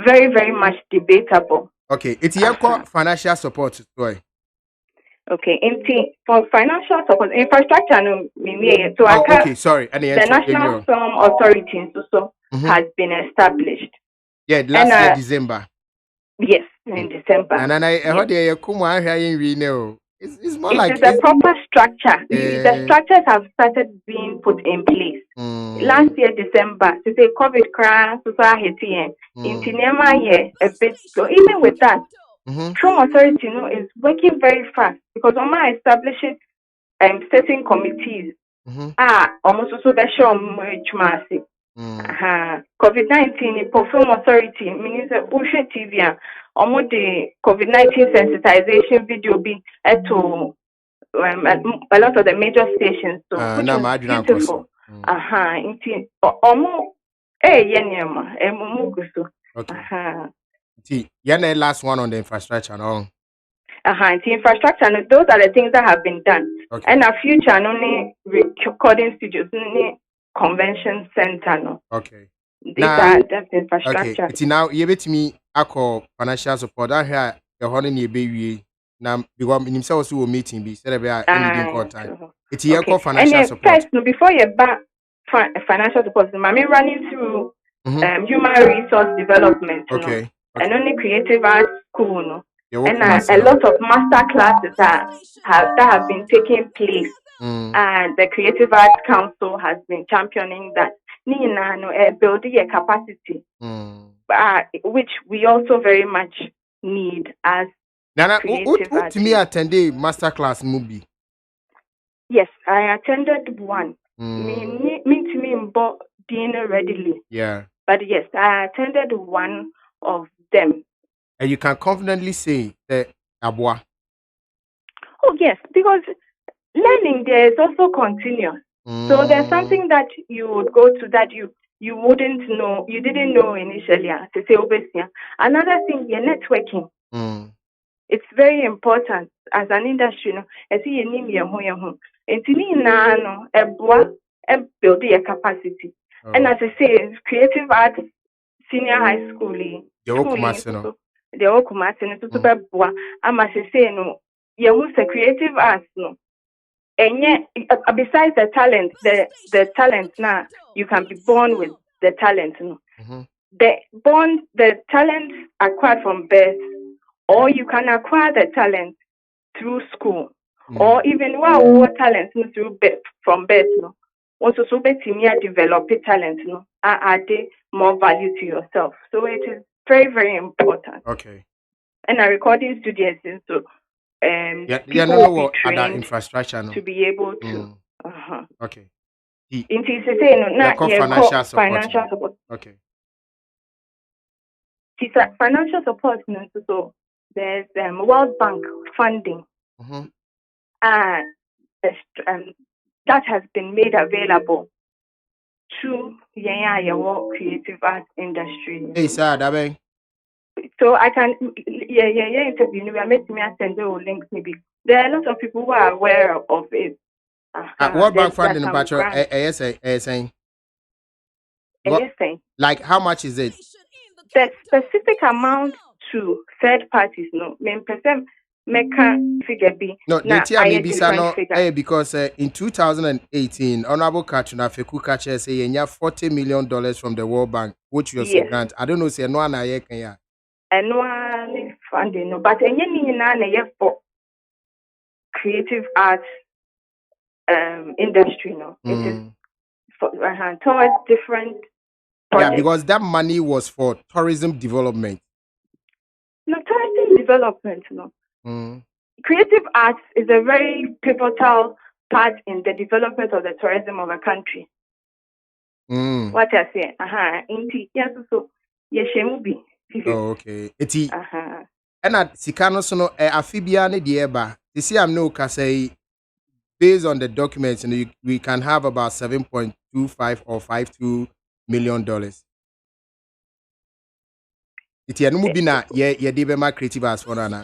very, very much debatable. Okay, it's your financial support, boy. Okay, for financial support, infrastructure, no, so okay, sorry, the National Film Authority has been established. Yeah, last year December. Yes, in December. And I heard it's more like a proper structure. The structures have started being put in place. Last year, December, to say COVID crash, society, in Tinema, a bit. So even with that, Film Authority, you know, is working very fast because on my establishing certain committees, almost also the show COVID-19 for Film Authority means Ocean TV almost the COVID-19 sensitization video be to a lot of the major stations. So which is beautiful. Okay. Last one on the infrastructure. No? The infrastructure, and those are the things that have been done. Okay. And a future, only recording studios, only convention center. No. Okay. That's infrastructure. Okay. Now, you bet me, I call financial support. I hear the whole in your baby. Now, because in himself, also meeting be said about any call time. It's your call financial support. First, before you back financial support, I'm running through human resource development. Okay. And only creative arts school. No. And a lot of master classes that have been taking place. And the Creative Arts Council has been championing that. Building a capacity, which we also very much need as Nana, to me attend a master class movie. Yes, I attended one. Me bought dinner readily. Yeah. But yes, I attended one of them. And you can confidently say that Abwa. Oh yes, because learning there is also continuous. So there's something that you would go to that you wouldn't know, you didn't know initially. To say obviously. Another thing, your networking. It's very important as an industry. No, I see you need your home. And to me now, no, build your capacity. And as I say, creative arts, senior high schooling, the Okumasi, no, to beboa. I'm as I say, no, you use creative arts, no. And yet, besides the talent now, you can be born with the talent. No? The talent acquired from birth, or you can acquire the talent through school, or even talent through birth, from birth. No? Also, so develop talent. No, add more value to yourself. So it is very, very important. Okay. And a recording studios, so. No other infrastructure to be able to. Okay. Financial support. Okay. Financial support. So there's World Bank funding. That has been made available to creative arts industry. Hey, sir, Dabe. So I can interview. We are making me send you links maybe. There are a lot of people who are aware of it. World Bank funding, like how much is it? The specific amount to third parties, no. Figure B. No, because in 2018, Honorable Katrina Feku say $40 million from the World Bank, which was a grant. I don't know, say no one can annually funding, no, but any for creative arts industry, no. It is for towards different projects. Yeah, because that money was for tourism development. No, tourism development, no. Creative arts is a very pivotal part in the development of the tourism of a country. What I say, yes, so yes, be. Oh, okay. Eti. And at Sikano sono afibia ne dieba. You see, I'm no say based on the documents, we can have about $7.25 or $52 million. Iti anu bina ye debe ma creative as for na.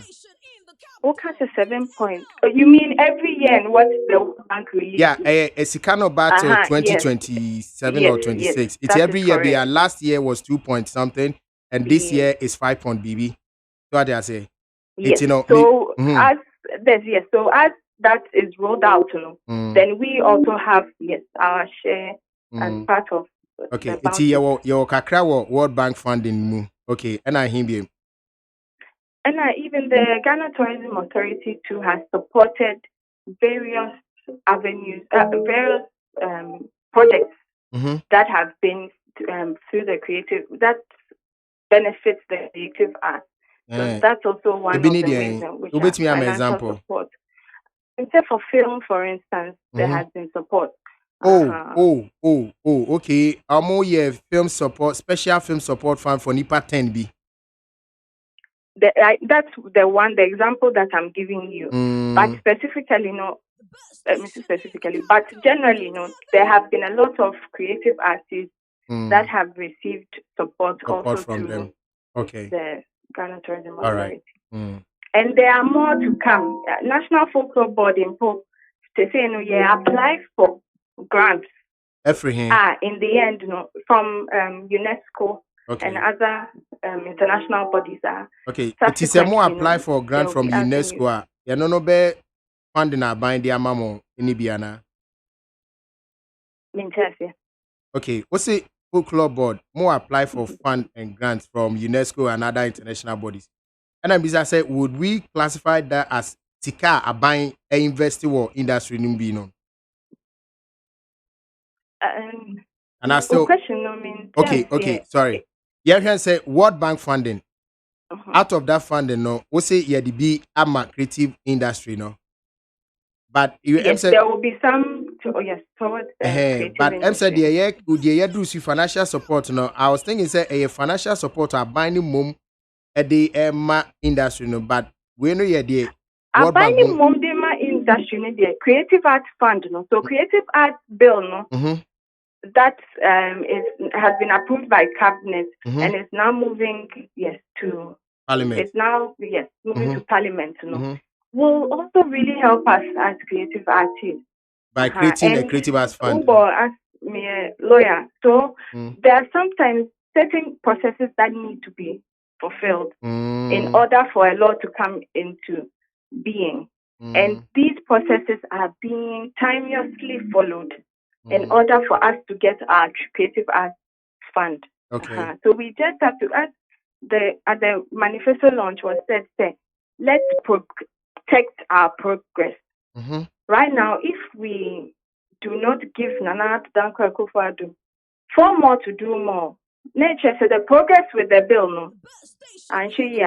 What kind of 7 point? You mean every year and what the bank release? Yeah, a Sikano battle 2027 or 26. It's every year. Correct. Last year was 2 point something. And this year is 5 point BB. So what I say? Yes. So as that is rolled out, then we also have our share as part of. Okay. It's your kakra World Bank funding. Okay. And I him. And even the Ghana Tourism Authority too has supported various avenues, various projects that have been through the creative that benefits the creative art. So that's also one of the ways in which financial support. Instead for film, for instance, there has been support. Okay. Film support, special film support fund for NIPA 10B. That's the example that I'm giving you. But specifically, but generally, there have been a lot of creative artists that have received support also from them. Okay. The Ghana Tourism Authority. All right. And there are more to come. National Folklore Board in Pope, they say, apply for grants. Everything. In the end, from UNESCO and other international bodies. Okay. It is a more apply for grant from UNESCO. You no be funding a bind the amamo in Ibiana. Okay. What's it? Folklore Board more apply for fund and grants from UNESCO and other international bodies. And I'm busy say, would we classify that as tika a buying a investing or industry numbino? And I still okay. Sorry. You can say World Bank funding. Out of that funding, we say the be ama creative industry, no. But you yes, there will be some. Towards creative but industry. the do see financial support. No, I was thinking say a financial support are binding mum at the industry. No, but we know the Abiding mom dema industry no the creative arts fund no. So creative arts bill no. That has been approved by cabinet and is now moving to Parliament. It's now moving to Parliament. Will also really help us as creative artists by creating a creative arts fund. As me a lawyer, so there are sometimes certain processes that need to be fulfilled in order for a law to come into being, and these processes are being timeously followed in order for us to get our creative arts fund. Okay. So we just have to at the manifesto launch was said, let's protect our progress. Right now, if we do not give Nana Dankwa Akufo-Addo 4 more to do more, nature said the progress with the bill no, and she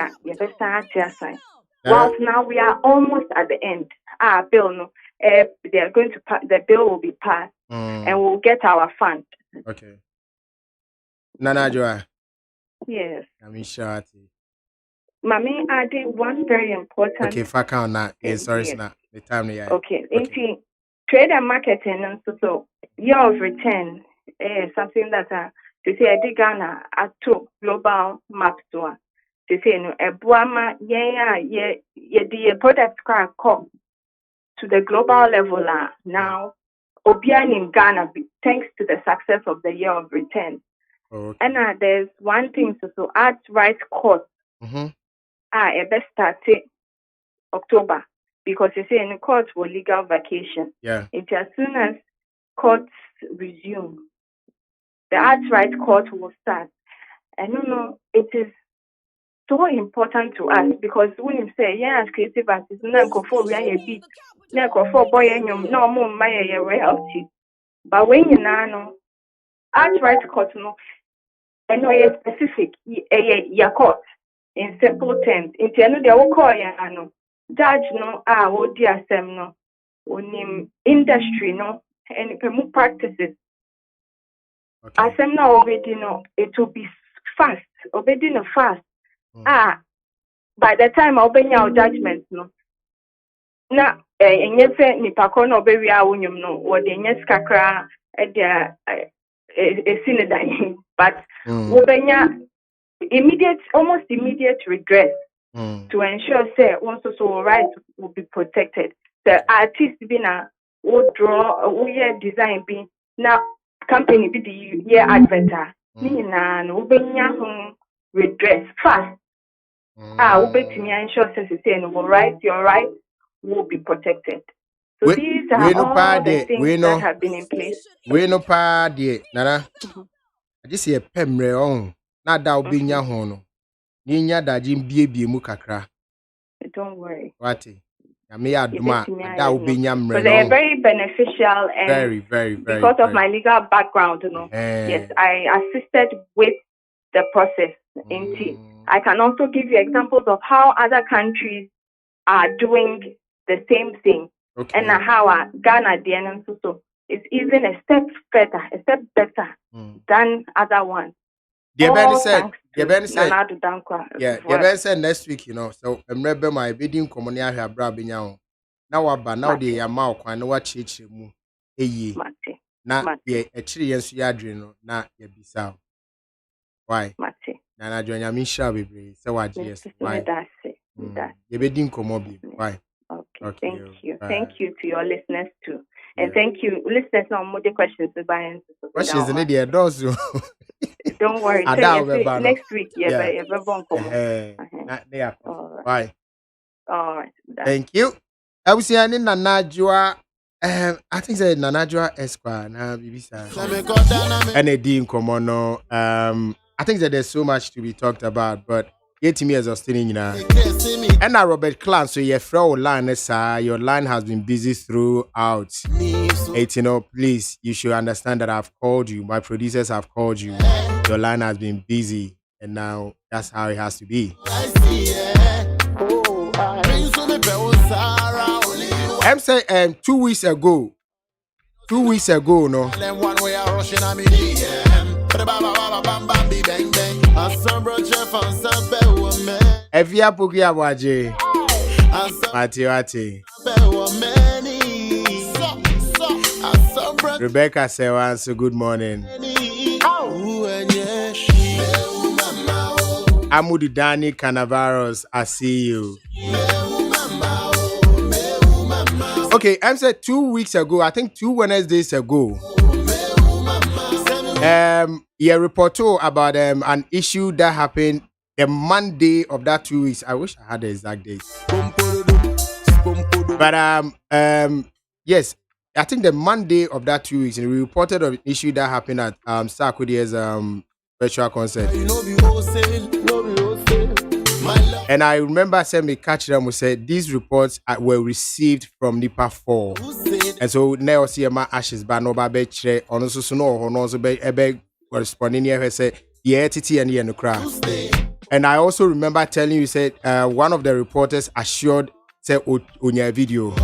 sign. Whilst now we are almost at the end. Our bill no, they are going to the bill will be passed and we'll get our fund. Okay. Nana Joa. Yes. I'm sure. Mami added one very important. Okay, if I count that, sorry, it's not the time. Okay. Okay. Trade and marketing and so year of return is something that to say I Ghana at two global map to say no ebuama the product come to the global level now Obian in Ghana thanks to the success of the year of return. Okay. And there's one thing so arts rights court best started October because you say in the court for legal vacation. Yeah. As soon as courts resume, the arts rights court will start. And it is so important to us because when you say as creative artists, but when you know arts rights court and no specific your court in simple terms. In the they will call judge no dear sem no onim industry no and practices. Asem na already no it will be fast. Already no fast. By the time I'll be your judgment no. Na enyefe nipa ko no be wi awonyum no wo de nyes kakra sinidan but wo benya almost immediate redress to ensure say once so rights will be protected. The artist be na wo draw wo design be na company be the year advertiser ni na no benya redress fast wo betimi ensure say no right your right will be protected. So these are all the things that have been in place. We no pa de nana I just say pemre on na da obinya ho no ni nya daji mbie mu kakra. Don't worry. What? Me aduma da obinya mre no. They are very beneficial and very because of my legal background, yes, I assisted with the process. I can also give you examples of how other countries are doing the same thing. Okay. And how Ghana so is even a step better than other ones. The Ben said next week, so I'm rebel my bidding commonia have brabinyao. Now about the amount I know what church mu na ye experience yadrino na ye bisa. Why? Nana join your mission be so what yes. Why? Ye bidding commobi. Why? Okay, thank you to your listeners too. And thank you, listeners. No more questions to buy. Questions in the doors. Don't worry. Next week, Bye. All right. Thank you. I was saying Nanajua. I think say Nanajua Esquire na Bibisa. And a dean Komono. I think that there's so much to be talked about, but get me as a standing now. And now Robert Clan, so your line your line has been busy throughout. Please, you should understand that I've called you. My producers have called you. Your line has been busy, and now that's how it has to be. I'm saying 2 weeks ago. 2 weeks ago, no. Evia Pugia Waje. Mati. Rebecca Sewanso, good morning. Amudi Dani Canaveros, I see you. Okay, I'm saying 2 weeks ago, I think 2 Wednesdays ago. Yeah, report about an issue that happened the Monday of that 2 weeks. I wish I had the exact date. But yes, I think the Monday of that 2 weeks, and we reported an issue that happened at Sarkodie's virtual concert. And I remember saying me catch them who said these reports were received from Nipa 4. And so now see my ashes but no babe chere on so no no so be corresponding here say yeah TT and the crowd. And I also remember telling you said one of the reporters assured say on your video.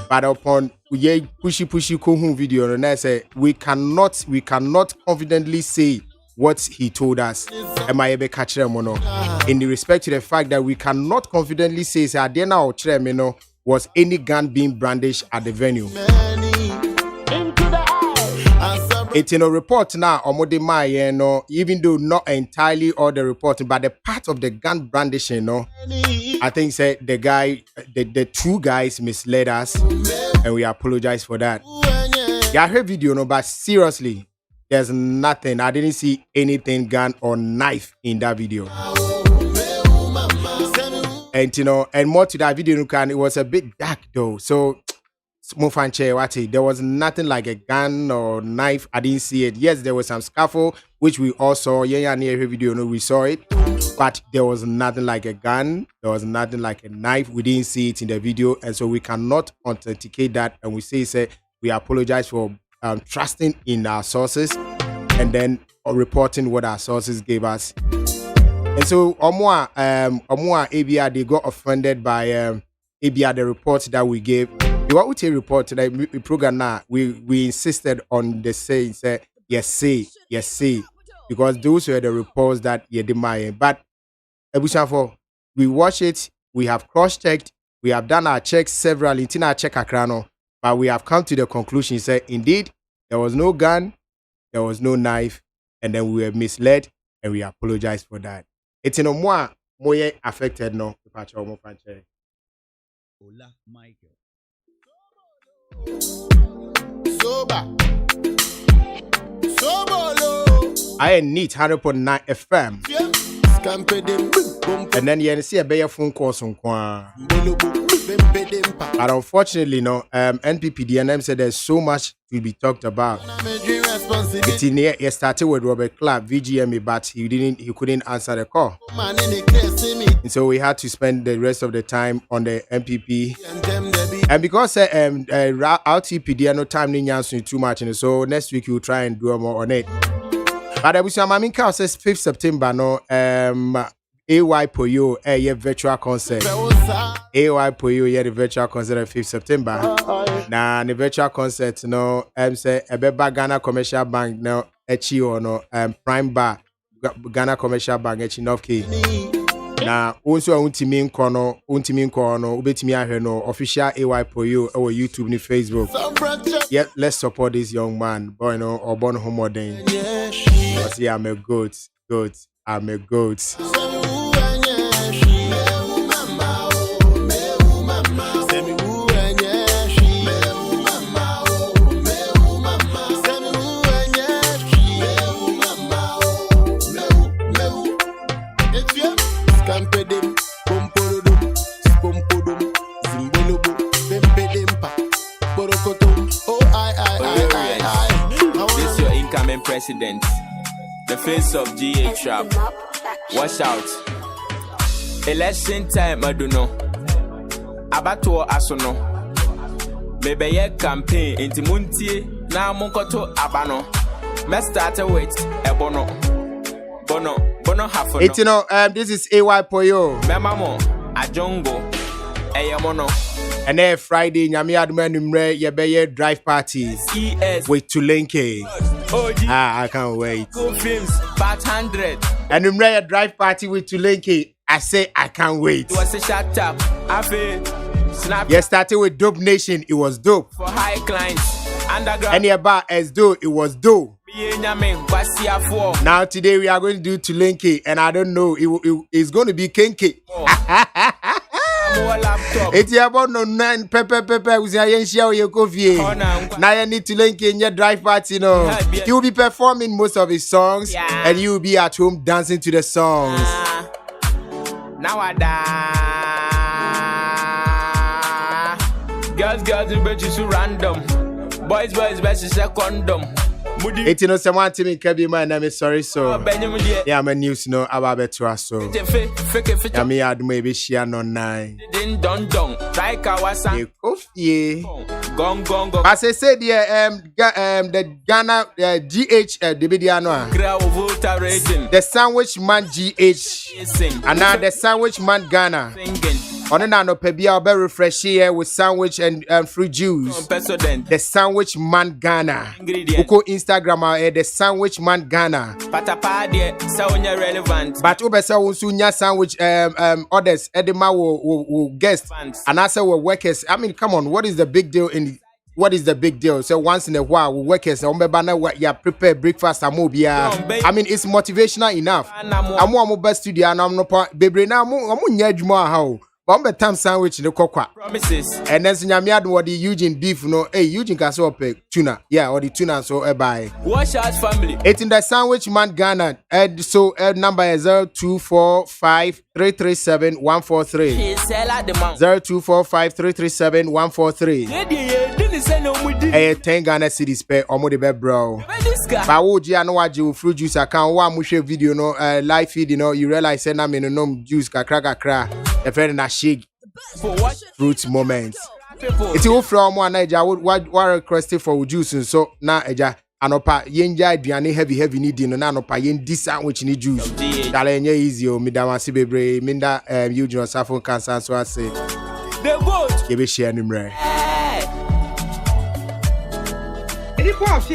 But upon we pushy kohun video and I say we cannot confidently say what he told us. Am I able to catch them or no? In the respect to the fact that we cannot confidently say Adena or Tremino was any gun being brandished at the venue. It's in a report now, even though not entirely all the reporting, but the part of the gun brandishing, I think said the two guys misled us, and we apologize for that. Yeah, I heard video, but seriously, there's nothing. I didn't see anything gun or knife in that video. And and more to that video, it was a bit dark though. So there was nothing like a gun or knife. I didn't see it. Yes, there was some scaffold, which we all saw. Yeah, near video, we saw it. But there was nothing like a gun. There was nothing like a knife. We didn't see it in the video. And so we cannot authenticate that. And we say we apologize for trusting in our sources and then reporting what our sources gave us. And so Omwa ABR, they got offended by ABR, the report that we gave. What we take report today, program now, we insisted on the saying, yes, say, because those were the reports that you demand. But we watch it, we have cross-checked, we have done our checks several, but we have come to the conclusion, indeed, there was no gun, there was no knife, and then we were misled, and we apologize for that. It's in a more affected no. OLA Michael. I need 100.9 FM. And then you see a better phone call. But unfortunately, NPP DNM said there's so much to be talked about. It started with Robert Clark, VGMA, but he couldn't answer the call. And so we had to spend the rest of the time on the MPP. And because RTPD no time in too much, and so next week we'll try and do more on it. But I wish I'm Cow says 5th September, AY Poyo, virtual concert. AY Poyo, the virtual concert on 5th September. Now, the virtual concert, say a Ghana Commercial Bank, Prime Bar, Ghana Commercial Bank, North Key. Now, also, Untimin Kono, Ubetimi official AY Poyo, or YouTube and Facebook. Yeah, let's support this young man, boy, or born homo then. Because I'm a goat. I'm a goat. This your incoming president, the face of GA Trap. Watch out. Election time, I don't know. Abato asono. Maybe ye campaign into Muntie. Now Monkoto Abano. Let's start with a bono half. It's this is AY Poyo. Memamo, a jongo, a yamono. And then Friday, Nyami Aduma Numre, Yebeye drive party with Tulenke. I can't wait. Good films, part 100. And Numre drive party with Tulenke. I say I can't wait. It was a shut up. I feel snap. Yeah, started with Dope Nation. It was dope. For high clients, underground. And about as though it was dope. Now today we are going to do Tulenke, and I don't know it's going to be Kenke. It's about no 9 pepper with your coffee. Now you need Tulenke in your drive party. No, he will be performing most of his songs, and you will be at home dancing to the songs. Now I die. Girls, bitches so random. Boys, best is a condom. It's no someone to me can be my name is sorry so yeah I'm a news no about better so yeah me had maybe share no 9 coffee gong as I said the Ghana GH the video the sandwich man GH and now the sandwich man Ghana. On an no pebia be refresh here with sandwich and fruit juice. The sandwich man Ghana. Uko Instagram the sandwich man Ghana. But ubesa unsunya sandwich others edema will guest and also we workers. I mean come on, what is the big deal So once in a while we workers you prepare breakfast I mean it's motivational enough. I'm best studio and I'm no baby now how one time sandwich in the cocoa promises and then Nyamiad what the Eugene beef no hey Eugene can so tuna or the tuna so buy wash out family it's in the sandwich man Ghana so number is 0245337143 0245337143 10 Ghana cities pay omo the be bro ba wo ji anu waji fruit juice account wa mu share video no live feed you realize say na me no juice kakra a friend na shake fruit moments it's you from one Naija what requesting for juice so na eja anopa yenja aduane heavy need no na anopa yen di sandwich ni juice dala enye easy o mi da wase bebre minda Eugene Osafo cancer so I say the goat ke be share numre Any part of